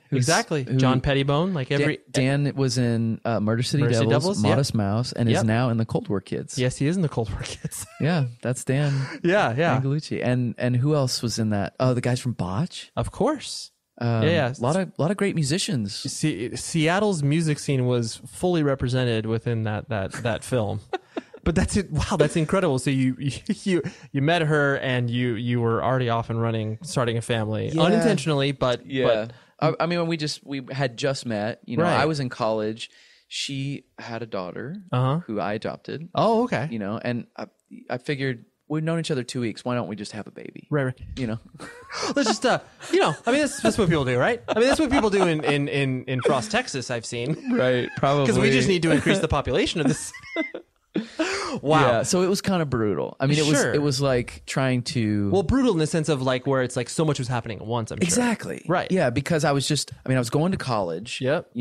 John Pettibone. Like Dan was in Murder City Devils, Modest Mouse, and is now in the Cold War Kids. Yes, he is in the Cold War Kids. Yeah, that's Dan. Dan Gallucci, and who else was in that? Oh, the guys from Botch, of course. A lot of great musicians. Seattle's music scene was fully represented within that film. But that's it. Wow, that's incredible. So you met her, and you were already off and running, starting a family unintentionally, but yeah. I mean, when we had just met, right. I was in college. She had a daughter who I adopted. Oh, okay. And I figured we've known each other 2 weeks. Why don't we just have a baby? Right. Let's just I mean, that's what people do, right? I mean, that's what people do in Frost, Texas. I've seen. Right. Probably because we just need to increase the population of this. Wow. Yeah, so it was kind of brutal. I mean, it was like trying to... Well, brutal in the sense of like where it's like so much was happening at once, I'm sure. Exactly. Right. Yeah, because I was going to college. Yep.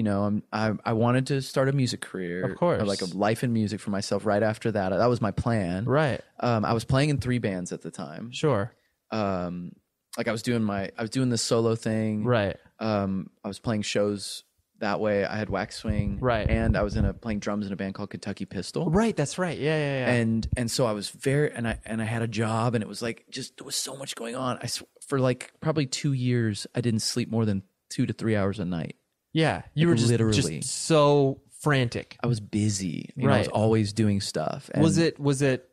I wanted to start a music career. Of course. Or like a life in music for myself right after that. That was my plan. Right. I was playing in 3 bands at the time. Sure. Like I was doing this solo thing. Right. I was playing shows that way. I had Waxwing, right, and I was playing drums in a band called Kentucky Pistol. Right, that's right. Yeah. And so I was and I had a job, and it was like there was so much going on. For like probably 2 years, I didn't sleep more than 2 to 3 hours a night. Yeah, you were literally just so frantic. I was busy. Right. I was always doing stuff. And was it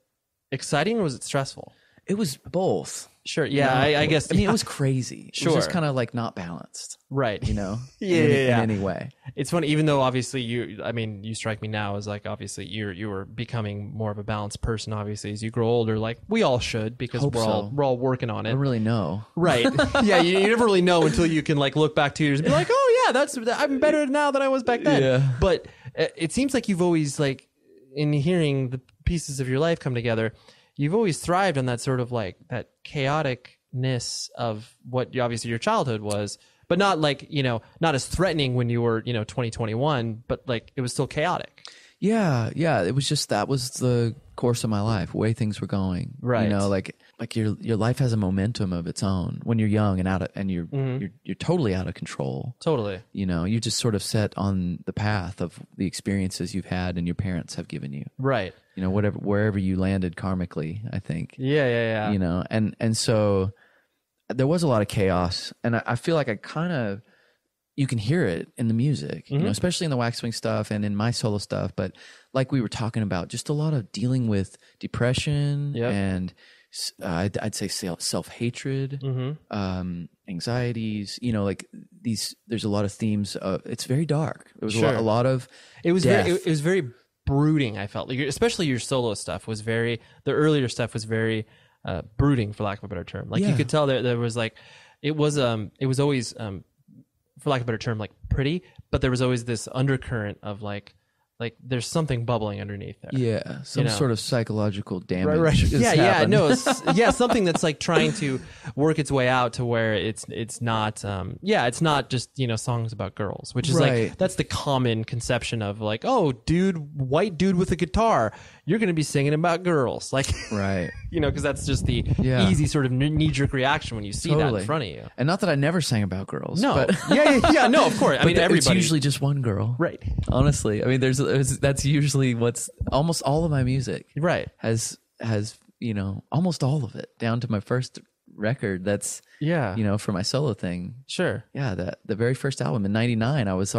exciting or was it stressful? It was both. Sure. Yeah, I guess. I mean, it was crazy. Sure. It was just kind of like not balanced. Right. In any way. It's funny, even though obviously you strike me now as like obviously you were becoming more of a balanced person. Obviously, as you grow older, like we all should, because we're all working on it. I don't really know. Right. Yeah. You never really know until you can like look back 2 years and be like, oh yeah, I'm better now than I was back then. Yeah. But it seems like you've always like, in hearing pieces of your life come together, you've always thrived on that sort of like that chaoticness of what obviously your childhood was, but not like, not as threatening when you were, 2021, but like it was still chaotic. Yeah. It was just, that was the course of my life, way things were going. Right. Like your life has a momentum of its own when you're young and you're totally out of control. Totally. You just sort of set on the path of the experiences you've had and your parents have given you. Right. Wherever you landed karmically, I think. Yeah. And so there was a lot of chaos, and I feel like you can hear it in the music, especially in the Wax Swing stuff and in my solo stuff. But like we were talking about, just a lot of dealing with depression and I'd say self-hatred, anxieties, like there's a lot of themes. It's very dark. There was a lot of it was death. it was very brooding. I felt like, especially your solo stuff was the earlier stuff was very brooding, for lack of a better term. Like you could tell there was like, it was always, for lack of a better term, like pretty, but there was always this undercurrent of like there's something bubbling underneath there. Yeah, some sort of psychological damage. Right. Something that's like trying to work its way out to where it's not it's not just songs about girls, which is like that's the common conception of like, oh, white dude with a guitar, you're going to be singing about girls, like right. Because that's just the easy sort of knee-jerk reaction when you see that in front of you. And not that I never sang about girls. No, but no, of course. I mean, everybody. It's usually just one girl, right? Honestly, I mean, that's usually what's almost all of my music, right? Has almost all of it down to my first record. That's for my solo thing. Sure. Yeah, the very first album in '99, I was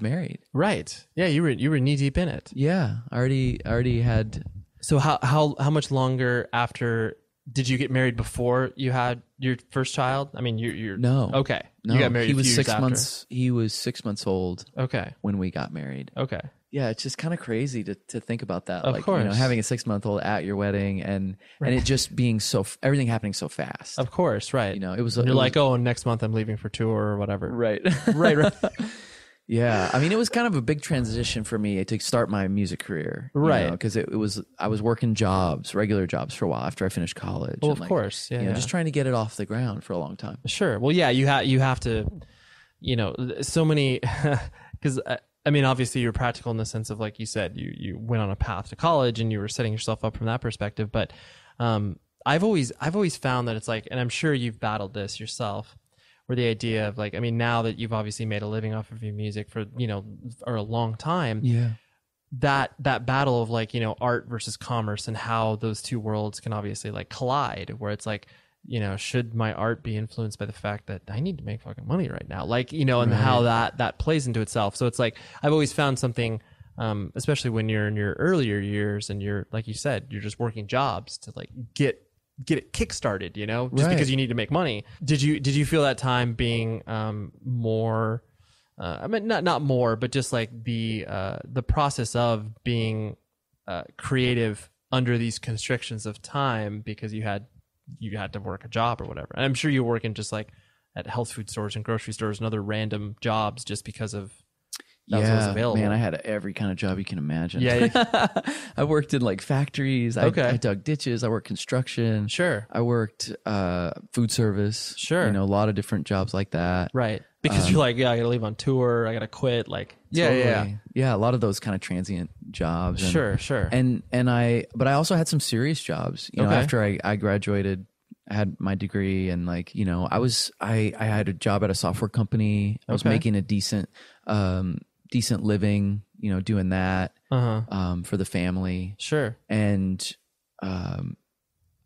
married. Right. Yeah, you were knee deep in it. Yeah, I already had. So how much longer after did you get married before you had your first child? I mean, you're no. Okay. No, you got married. He was 6 after. months. He was 6 months old. Okay. When we got married. Okay. Yeah, it's just kind of crazy to think about that. Of course. Having a 6-month-old at your wedding and it just being everything happening so fast. Of course, right. It was. And you're like, oh, next month I'm leaving for tour or whatever. Right. right. Yeah, I mean, it was kind of a big transition for me to start my music career, right? Because I was working regular jobs for a while after I finished college. Well, of course, just trying to get it off the ground for a long time. Sure. Well, yeah, you have to, so many, because I mean, obviously you're practical in the sense of, like you said, you went on a path to college and you were setting yourself up from that perspective. But I've always found that it's like, and I'm sure you've battled this yourself, where the idea of like, I mean, now that you've obviously made a living off of your music for, or a long time, that battle of like, art versus commerce and how those two worlds can obviously like collide, where it's like, should my art be influenced by the fact that I need to make fucking money right now? Like, and how that plays into itself. So it's like, I've always found something, especially when you're in your earlier years and you're, like you said, you're just working jobs to like get it kickstarted, just because you need to make money. Did you feel that time being more? I mean, not more, but just like the process of being creative under these constrictions of time, because you had to work a job or whatever. And I'm sure you were working just like at health food stores and grocery stores and other random jobs just because of. That was what was available. Man, I had every kind of job you can imagine. Yeah. I worked in like factories. I dug ditches. I worked construction. Sure. I worked food service. Sure. A lot of different jobs like that. Right. Because you're like, I got to leave on tour. I got to quit. Like, totally. Yeah. A lot of those kind of transient jobs. Sure. But I also had some serious jobs. After I graduated, I had my degree and like, I had a job at a software company. I was making a decent living, doing that for the family. Sure. And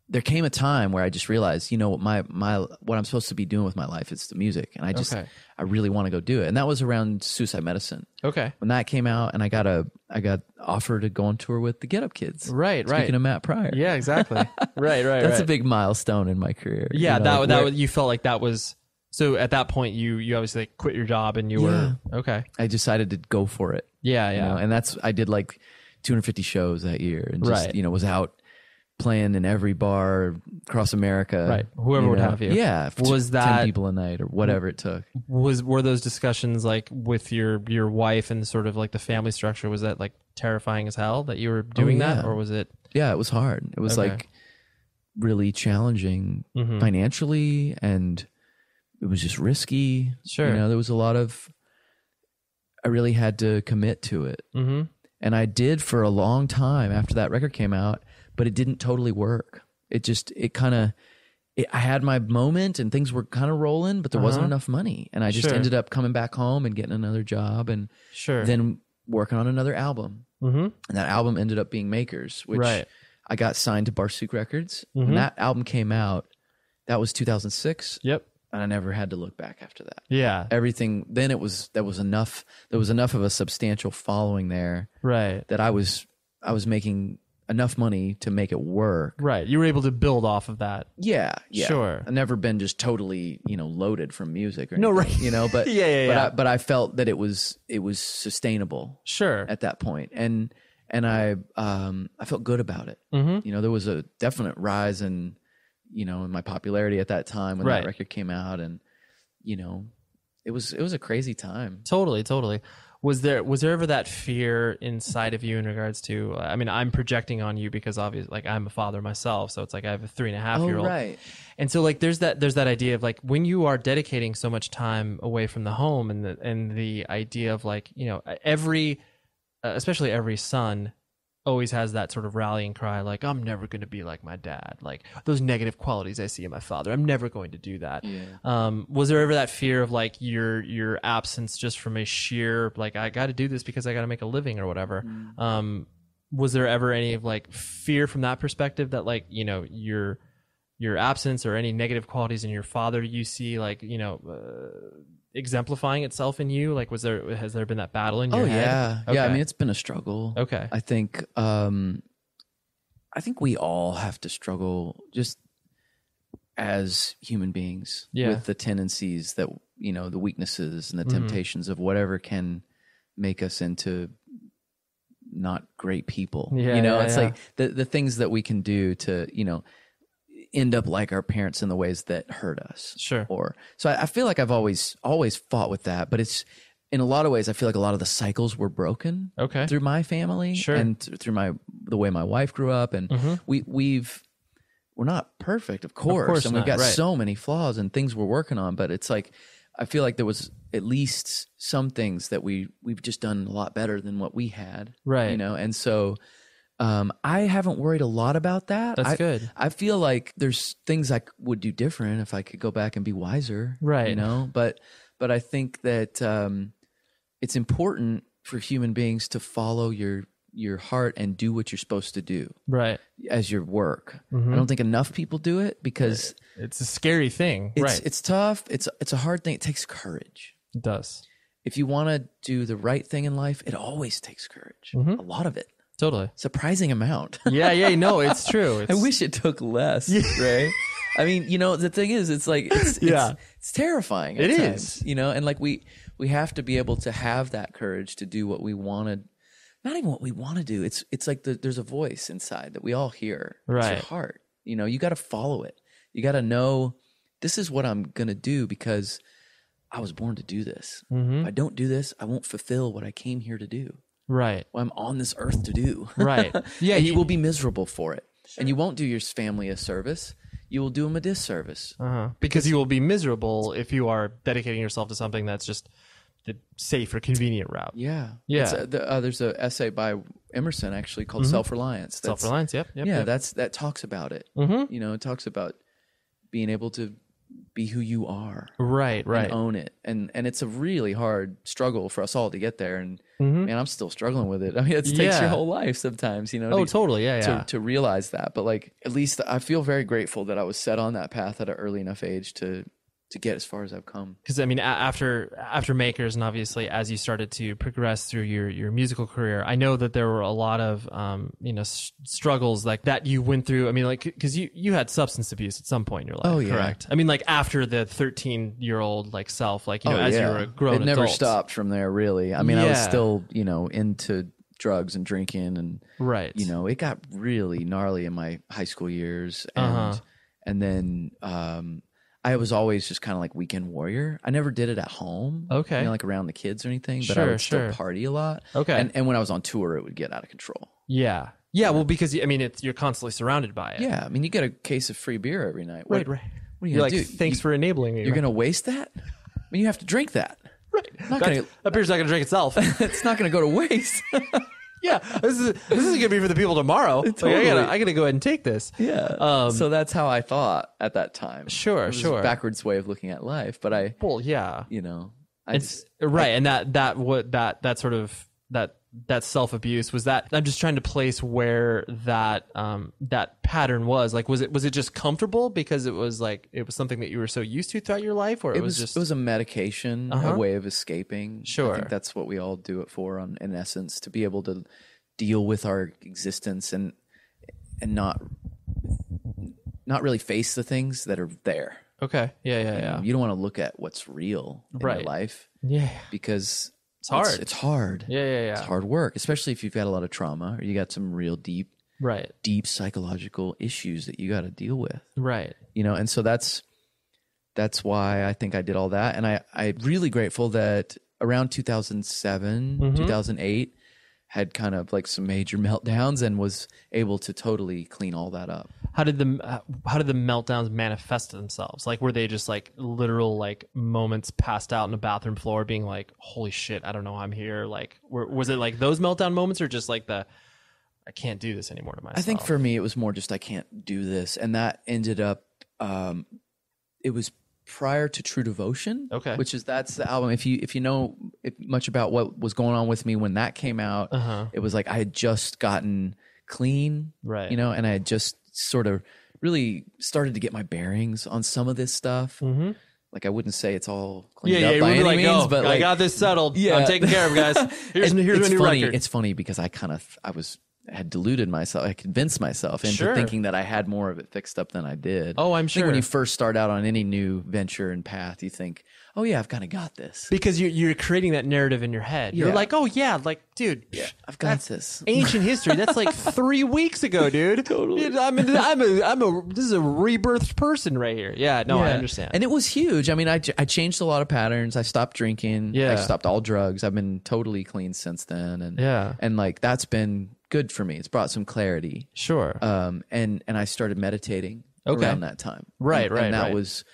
there came a time where I just realized, what I'm supposed to be doing with my life is the music, and I really want to go do it. And that was around Suicide Medicine. Okay. When that came out, and I got offered to go on tour with the Get Up Kids. Right. Speaking of Matt Pryor. Yeah, exactly. right. That's a big milestone in my career. Yeah, that was, you felt like that was. So at that point, you obviously like quit your job and you were okay. I decided to go for it. Yeah. And I did like 250 shows that year, and just was out playing in every bar across America. Right. Whoever would have you. Yeah. Was that 10 people a night or whatever it took. Were those discussions like with your wife and sort of like the family structure, was that like terrifying as hell that you were doing that, or was it? Yeah, it was hard. It was like really challenging financially, and it was just risky. Sure. There was a lot of, I really had to commit to it. Mm-hmm. And I did for a long time after that record came out, but it didn't totally work. I had my moment and things were kind of rolling, but there wasn't enough money. And I just ended up coming back home and getting another job and then working on another album. Mm-hmm. And that album ended up being Makers, which I got signed to Barsook Records. Mm-hmm. When that album came out, that was 2006. Yep. And I never had to look back after that. Yeah. Everything, then there was enough of a substantial following there. Right. That I was making enough money to make it work. Right. You were able to build off of that. Yeah. Sure. I've never been just totally, loaded from music or anything, no, right. But yeah. But I felt that it was sustainable. Sure. At that point. And I felt good about it. Mm-hmm. There was a definite rise in my popularity at that time when that record came out, and it was a crazy time. Totally. Was there ever that fear inside of you in regards to? I mean, I'm projecting on you because obviously, like, I'm a father myself, so it's like I have a 3.5-year-old, right? And so like there's that idea of like when you are dedicating so much time away from the home, and the idea of like especially every son always has that sort of rallying cry, like, I'm never going to be like my dad. Like, those negative qualities I see in my father, I'm never going to do that. Yeah. Was there ever that fear of like your absence just from a sheer, like, I got to do this because I got to make a living or whatever? Was there ever any of like fear from that perspective that like, your absence or any negative qualities in your father you see like, exemplifying itself in you? Like, has there been that battle in your head? Yeah. Okay. Yeah. I mean, it's been a struggle. Okay. I think we all have to struggle just as human beings with the tendencies that, the weaknesses and the temptations of whatever can make us into not great people. It's like the things that we can do to, end up like our parents in the ways that hurt us. Sure. So I feel like I've always fought with that, but it's in a lot of ways, I feel like a lot of the cycles were broken through my family and through the way my wife grew up. And we're not perfect, of course. And we've got so many flaws and things we're working on, but it's like, I feel like there was at least some things that we've just done a lot better than what we had. Right. And so, I haven't worried a lot about that. That's good. I feel like there's things I would do different if I could go back and be wiser. Right. But I think that it's important for human beings to follow your heart and do what you're supposed to do. Right. As your work. I don't think enough people do it because it's a scary thing. It's tough. It's a hard thing. It takes courage. It does. If you want to do the right thing in life, it always takes courage. A lot of it. Totally. Surprising amount. Yeah, no, it's true. I wish it took less, right? I mean, the thing is, it's like, it's terrifying. It is. And like we have to be able to have that courage to do what we want to, not even what we want to do. It's like there's a voice inside that we all hear. Right. It's your heart. You got to follow it. You got to know this is what I'm going to do because I was born to do this. If I don't do this, I won't fulfill what I came here to do. Right. What I'm on this earth to do. Right. Yeah. And you will be miserable for it. Sure. And you won't do your family a service. You will do them a disservice. Because you will be miserable if you are dedicating yourself to something that's just the safe or convenient route. Yeah. Yeah. There's an essay by Emerson actually called Self-Reliance. Self-Reliance, yep. That talks about it. It talks about being able to be who you are. Right. And own it. And it's a really hard struggle for us all to get there. And man, I'm still struggling with it. I mean, it takes your whole life sometimes, totally. Yeah. To realize that. But like, at least I feel very grateful that I was set on that path at an early enough age to get as far as I've come. Because I mean, after Makers, and obviously as you started to progress through your musical career, I know that there were a lot of struggles like that you went through. I mean, like, because you had substance abuse at some point in your life. Oh yeah, correct. I mean, like after the 13-year-old like self, like as you were a grown adult. It never stopped from there, really. I mean, I was still into drugs and drinking, and right. You know, it got really gnarly in my high school years, and then I was always just kind of like weekend warrior. I never did it at home, okay, you know, like around the kids or anything, but I would still party a lot, okay. And when I was on tour, it would get out of control. Yeah. Well, because I mean, you're constantly surrounded by it. Yeah, I mean, you get a case of free beer every night. Right. What are you You're gonna like, do? thanks for enabling me. You're gonna waste that? I mean, you have to drink that. Right. That beer's not gonna drink itself. It's not gonna go to waste. Yeah, this is gonna be for the people tomorrow. Totally. Like, I gotta go ahead and take this. Yeah. So that's how I thought at that time. Sure. It was a backwards way of looking at life, but you know, and that sort of that self-abuse was that. I'm just trying to place where that pattern was. Like, was it just comfortable because it was something that you were so used to throughout your life, or it was a medication, a way of escaping. Sure. I think that's what we all do it for, in essence, to be able to deal with our existence and not really face the things that are there. Okay. Yeah. You don't want to look at what's real in your life. Yeah. Because it's hard. It's hard. Yeah. It's hard work, especially if you've got a lot of trauma or you got some real deep psychological issues that you got to deal with. Right. You know, and so that's why I think I did all that. And I'm really grateful that around 2007, 2008 had kind of like some major meltdowns and was able to totally clean all that up. How did the meltdowns manifest themselves? Like, were they just like literal like moments passed out in a bathroom floor being like, holy shit, I don't know, I'm here? Like, was it like those meltdown moments, or just like I can't do this anymore to myself? I think for me, it was more just, I can't do this. And that ended up, it was prior to True Devotion, okay, that's the album. If you know much about what was going on with me when that came out, it was like I had just gotten clean, right? You know, and I had just sort of really started to get my bearings on some of this stuff. Like, I wouldn't say it's all cleaned up by any means, but I got this settled. Yeah, I'm taking care of it, guys. Here's my new record. It's funny because I had deluded myself. I convinced myself into thinking that I had more of it fixed up than I did. Oh, I'm sure. I think when you first start out on any new venture and path, you think, oh yeah, I've kind of got this. Because you're creating that narrative in your head. You're like, oh yeah, like, dude, I've got this. Ancient history. That's like 3 weeks ago, dude. Totally. Dude, this is a rebirthed person right here. Yeah, no, I understand. And it was huge. I mean, I changed a lot of patterns. I stopped drinking. Yeah. I stopped all drugs. I've been totally clean since then. And like, that's been good for me. It's brought some clarity. Sure. And I started meditating around that time. Right. And that was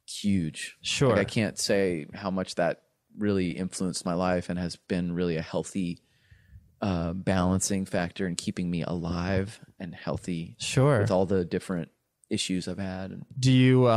huge. Sure. Like, I can't say how much that really influenced my life and has been really a healthy balancing factor in keeping me alive and healthy. Sure. With all the different issues I've had. Do you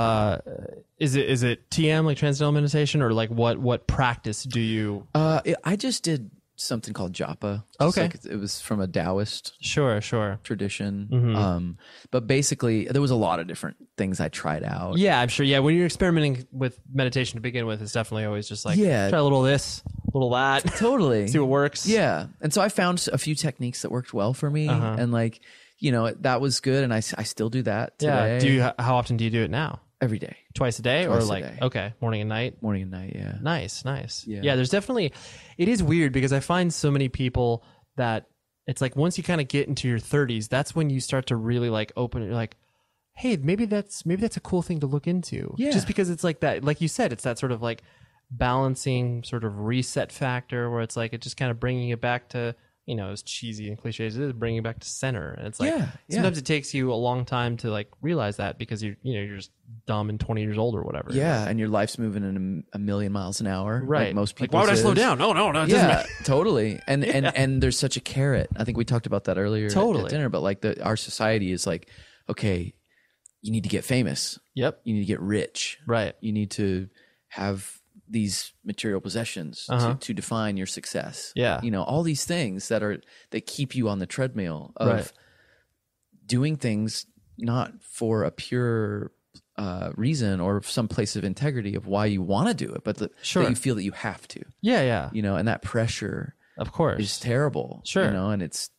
is it TM, like transcendental meditation, or like what practice do you? I just did something called japa. Okay. Like, it was from a Taoist sure tradition. But basically there was a lot of different things I tried out. Yeah, I'm sure. Yeah, when you're experimenting with meditation to begin with, it's definitely always just like, try a little of this, a little of that. Totally. See what works. Yeah. And so I found a few techniques that worked well for me. And like, you know, that was good. And I still do that today. Yeah. How often do you do it now? Every day. Twice a day? Twice or like, a day. Okay, morning and night? Morning and night, yeah. Nice. Yeah, there's definitely, it is weird because I find so many people that it's like once you kind of get into your 30s, that's when you start to really like open it. You're like, hey, maybe that's a cool thing to look into. Yeah. Just because it's like that, like you said, it's that sort of like balancing sort of reset factor where it's like, it just kind of bringing it back to, you know, as cheesy and cliche as it is, bringing it back to center. And it's like, sometimes it takes you a long time to like realize that because you're just dumb and 20 years old or whatever. Yeah. And your life's moving in a million miles an hour. Right. Like most people. Like, why would I slow down? No. It yeah, totally. And there's such a carrot. I think we talked about that earlier at dinner, but like our society is like, okay, you need to get famous. Yep. You need to get rich. Right. You need to have these material possessions to define your success. Yeah. You know, all these things that keep you on the treadmill of doing things not for a pure reason or some place of integrity of why you want to do it, but that you feel that you have to. Yeah. You know, and that pressure, of course, is terrible. Sure. You know, and it's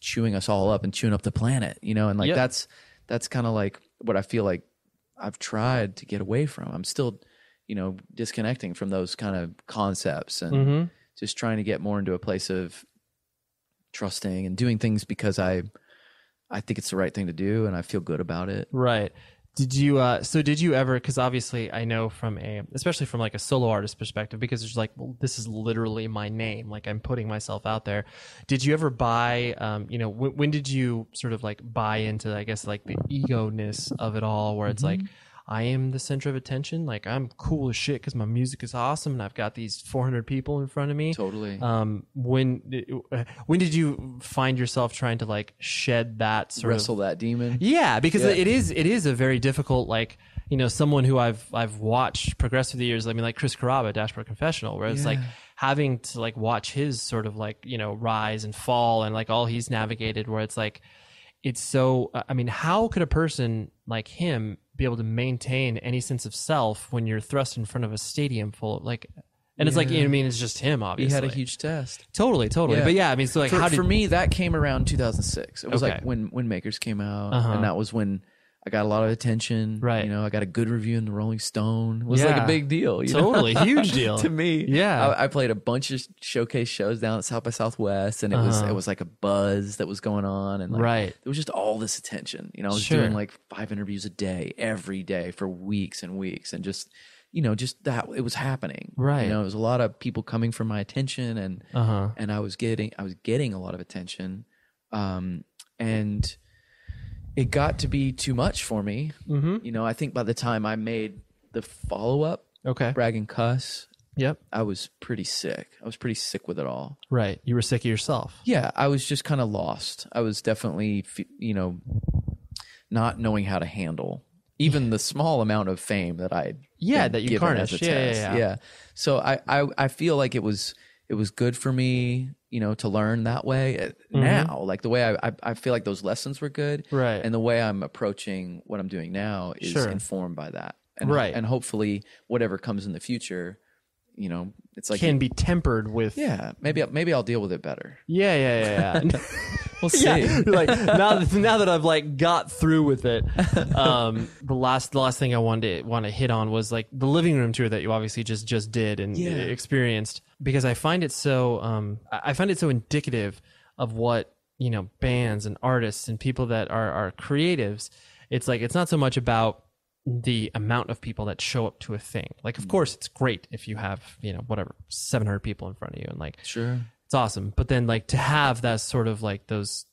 chewing us all up and chewing up the planet, you know, and like that's kind of like what I feel like I've tried to get away from. I'm still, you know, disconnecting from those kind of concepts and just trying to get more into a place of trusting and doing things because I think it's the right thing to do and I feel good about it. Right. Did you ever, because obviously I know especially from like a solo artist perspective, because it's like, well, this is literally my name, like I'm putting myself out there. Did you ever buy, when did you sort of like buy into, I guess, like the ego-ness of it all, where it's like, I am the center of attention. Like I'm cool as shit because my music is awesome and I've got these 400 people in front of me. Totally. When did you find yourself trying to like shed that sort wrestle that demon? Yeah, because it is a very difficult, like, someone who I've watched progress through the years. I mean, like Chris Carrabba, Dashboard Confessional, where it's like having to like watch his sort of like, rise and fall and like all he's navigated, where it's like, it's so, I mean, how could a person like him be able to maintain any sense of self when you're thrust in front of a stadium full of like, and it's like, it's just him, obviously. He had a huge test. Totally. Yeah. But yeah, I mean, so like, for me, that came around 2006. It was like when Makers came out, and that was when I got a lot of attention. Right. I got a good review in the Rolling Stone. It was like a big deal. Totally. Huge deal. To me. Yeah. I played a bunch of showcase shows down at South by Southwest, and it was like a buzz that was going on. And like, there was just all this attention. I was doing like 5 interviews a day, every day for weeks and weeks. And just, just that it was happening. Right. It was a lot of people coming for my attention, and I was getting a lot of attention. And it got to be too much for me. I think by the time I made the follow-up, Brag and Cuss, I was pretty sick. I was pretty sick with it all. Right. You were sick of yourself. Yeah, I was just kind of lost. I was definitely, not knowing how to handle even the small amount of fame that I that you garnished. Yeah. So I feel like it was good for me, to learn that way now. Like the way I feel like those lessons were good. Right. And the way I'm approaching what I'm doing now is informed by that. And, right. And hopefully whatever comes in the future, it's like can be tempered with. Yeah. Maybe I'll deal with it better. Yeah. We'll see. Yeah, like now that I've like got through with it, the last thing I want to hit on was like the living room tour that you obviously just did and experienced, because I find it so indicative of what bands and artists and people that are creatives. It's like it's not so much about the amount of people that show up to a thing. Like, of course, it's great if you have 700 people in front of you and like sure. It's awesome. But then like to have that sort of like those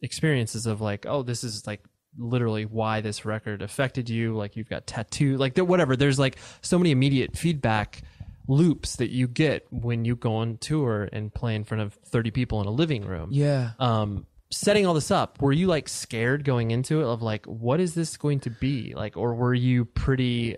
experiences of like, oh, this is like literally why this record affected you. Like you've got tattoo, like whatever. There's like so many immediate feedback loops that you get when you go on tour and play in front of 30 people in a living room. Yeah. Setting all this up, were you like scared going into it of like, what is this going to be like? Or were you pretty,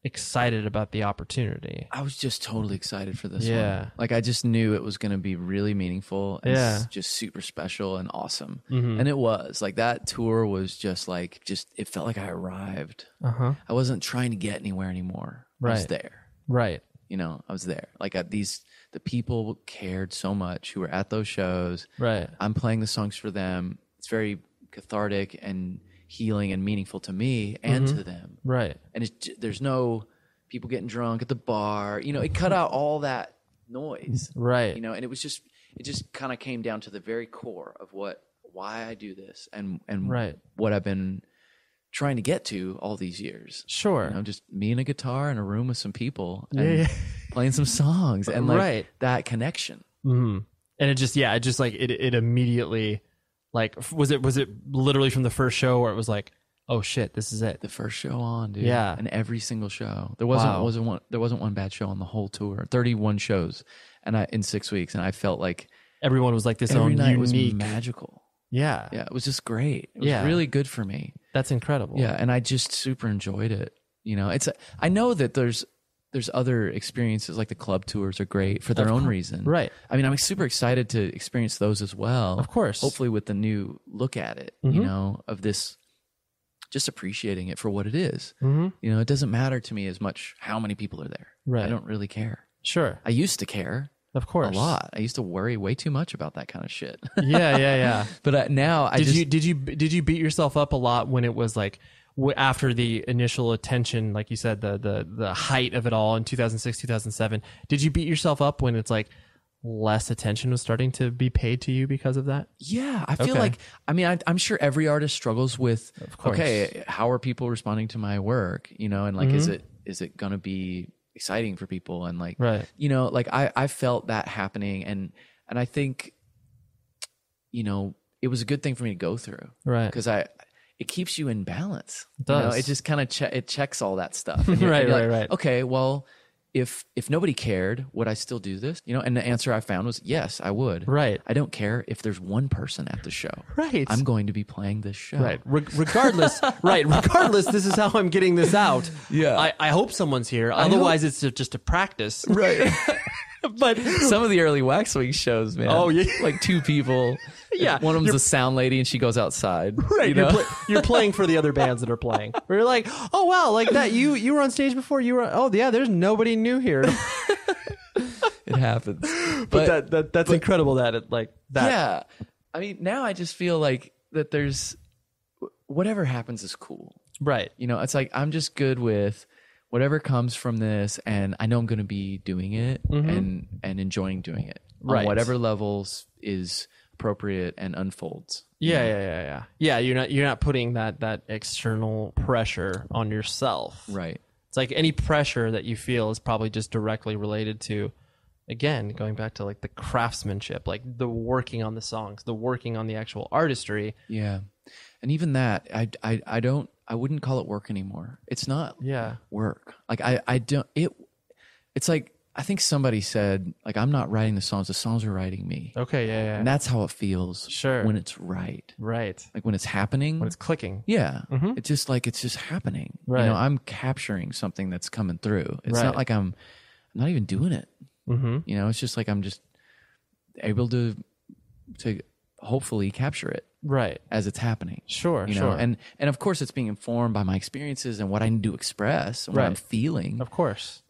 excited about the opportunity? I was just totally excited for this one. Like I just knew it was going to be really meaningful and just super special and awesome. And it was like that tour was just it felt like I arrived. I wasn't trying to get anywhere anymore. I was there. Right. I was there. Like the people cared so much who were at those shows. Right. I'm playing the songs for them. It's very cathartic and healing and meaningful to me and to them. Right. And there's no people getting drunk at the bar. It cut out all that noise. Right. And it just kind of came down to the very core of why I do this and what I've been trying to get to all these years. Sure. Just me and a guitar in a room with some people and playing some songs and like that connection. And it immediately, like, was it literally from the first show where it was like, oh shit, this is it? The first show on, dude. Yeah. And every single show. There wasn't one bad show on the whole tour. 31 shows in 6 weeks, and I felt like everyone was like this every own night unique was magical. Yeah. Yeah, it was just great. It was really good for me. That's incredible. Yeah, and I just super enjoyed it. I know that there's other experiences, like the club tours are great for their own reason. Right. I mean, I'm super excited to experience those as well. Of course. Hopefully with the new look at it, of this, just appreciating it for what it is. It doesn't matter to me as much how many people are there. Right. I don't really care. Sure. I used to care. Of course. A lot. I used to worry way too much about that kind of shit. Yeah. But now did you beat yourself up a lot when it was like, after the initial attention, like you said, the height of it all in 2006, 2007, did you beat yourself up when it's like, less attention was starting to be paid to you because of that? Yeah, I feel like, I mean, I'm sure every artist struggles with, okay, how are people responding to my work? You know, and like, is it going to be exciting for people? And like, you know, like I felt that happening. And I think, you know, it was a good thing for me to go through. Right. Because it keeps you in balance. It does. You know, it just kind of it checks all that stuff. And right. Okay, well, if nobody cared, would I still do this? You know, and the answer I found was yes, I would. Right. I don't care if there's one person at the show. Right. I'm going to be playing this show. Right. Regardless, regardless, this is how I'm getting this out. Yeah. I hope someone's here. Otherwise, it's just a practice. Right. But some of the early Waxwing shows, man. Oh, yeah. Like 2 people. Yeah. One of them's a sound lady and she goes outside. Right. You know? You're playing for the other bands that are playing. Where you're like, oh, wow, like that. You were on stage before. Oh, yeah, there's nobody new here. It happens. But that's incredible that it like that. Yeah. I mean, now I just feel like that there's whatever happens is cool. Right. You know, it's like I'm just good with whatever comes from this, and I know I'm going to be doing it and enjoying doing it on whatever levels is appropriate and unfolds. Yeah. You're not putting that external pressure on yourself. Right. It's like any pressure that you feel is probably just directly related to, again, going back to like the craftsmanship, like the working on the songs, the working on the actual artistry. Yeah. And even that, I wouldn't call it work anymore. It's not work. Like it's like, I think somebody said, like, I'm not writing the songs are writing me. Okay, yeah. And that's how it feels when it's right. Right. Like when it's happening. When it's clicking. Yeah. Mm-hmm. It's just happening. Right. You know, I'm capturing something that's coming through. It's not like I'm not even doing it. Mm-hmm. You know, it's just like I'm just able to hopefully capture it. Right. As it's happening. Sure. You know, and of course it's being informed by my experiences and what I need to express and what I'm feeling. Of course.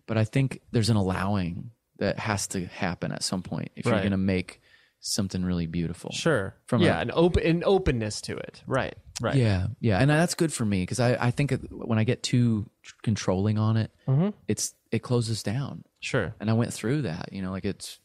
But I think there's an allowing that has to happen at some point if you're going to make something really beautiful. Sure. An openness to it. Right. Right. Yeah. Yeah. And that's good for me because I think when I get too controlling on it, it closes down. Sure. And I went through that, you know, like it's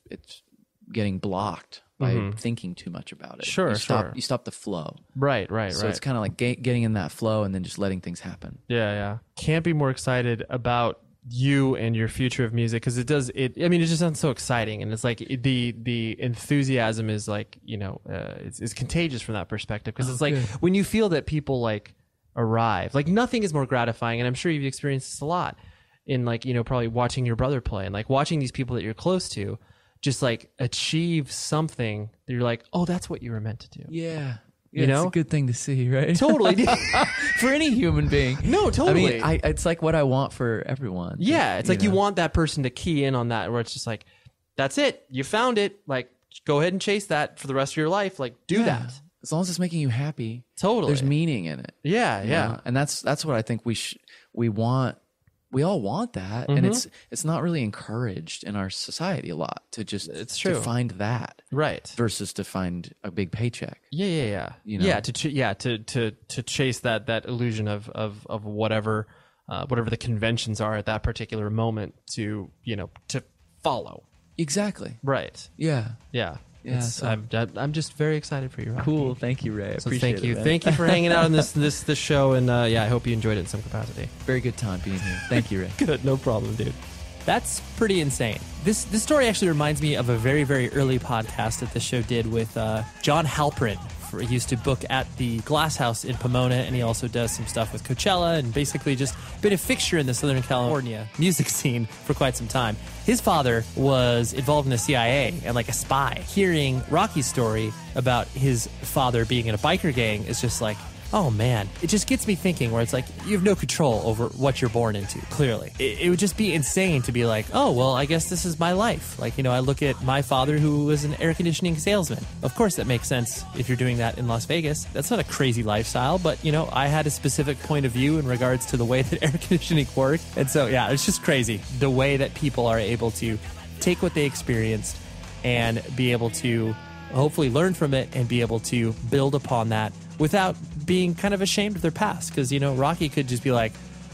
getting blocked by thinking too much about it. Sure, you stop the flow. Right. So it's kind of like getting in that flow and then just letting things happen. Yeah. Can't be more excited about you and your future of music because it just sounds so exciting, and it's like the enthusiasm is like, you know, it's contagious from that perspective because it's like when you feel that people like arrive, like nothing is more gratifying, and I'm sure you've experienced this a lot in like, you know, probably watching your brother play and like watching these people that you're close to just like achieve something that you're like, oh, that's what you were meant to do. Yeah. You know, it's a good thing to see, right? Totally. For any human being. No, totally. I mean, it's like what I want for everyone. Yeah. It's like you want that person to key in on that where it's just like, that's it. You found it. Like, go ahead and chase that for the rest of your life. Like, do that. As long as it's making you happy. Totally. There's meaning in it. Yeah. Know? And that's what I think we want. We all want that, and it's not really encouraged in our society a lot to just to find that versus to find a big paycheck. Yeah. You know? To chase that illusion of whatever the conventions are at that particular moment to follow. Exactly. Right. Yeah. Yeah, I'm just very excited for you, Rocky. Cool, thank you, Ray. Appreciate it. Thank you for hanging out on this show, and I hope you enjoyed it in some capacity. Very good time being here. Thank you, Ray. Good, no problem, dude. That's pretty insane. This story actually reminds me of a very, very early podcast that the show did with John Halperin. He used to book at the Glass House in Pomona, and he also does some stuff with Coachella and basically just been a fixture in the Southern California music scene for quite some time. His father was involved in the CIA and like a spy. Hearing Rocky's story about his father being in a biker gang is just like, oh man, it just gets me thinking where it's like you have no control over what you're born into, clearly. It would just be insane to be like, oh, well, I guess this is my life. Like, you know, I look at my father who was an air conditioning salesman. Of course that makes sense if you're doing that in Las Vegas. That's not a crazy lifestyle, but, you know, I had a specific point of view in regards to the way that air conditioning worked. And so, yeah, it's just crazy the way that people are able to take what they experienced and be able to hopefully learn from it and be able to build upon that without being kind of ashamed of their past. Because, you know, Rocky could just be like,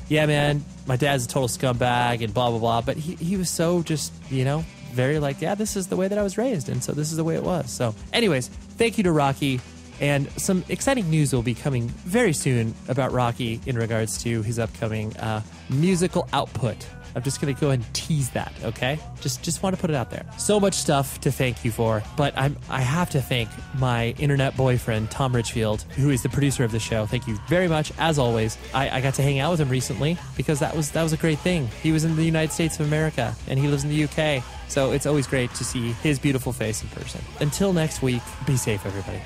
yeah, man, my dad's a total scumbag and blah, blah, blah. But he was so just, you know, very like, yeah, this is the way that I was raised, and so this is the way it was. So anyways, thank you to Rocky. And some exciting news will be coming very soon about Rocky in regards to his upcoming musical output. I'm just going to go ahead and tease that, okay? Just want to put it out there. So much stuff to thank you for, but I have to thank my internet boyfriend, Tom Richfield, who is the producer of the show. Thank you very much, as always. I got to hang out with him recently because that was a great thing. He was in the United States of America, and he lives in the UK, so it's always great to see his beautiful face in person. Until next week, be safe, everybody.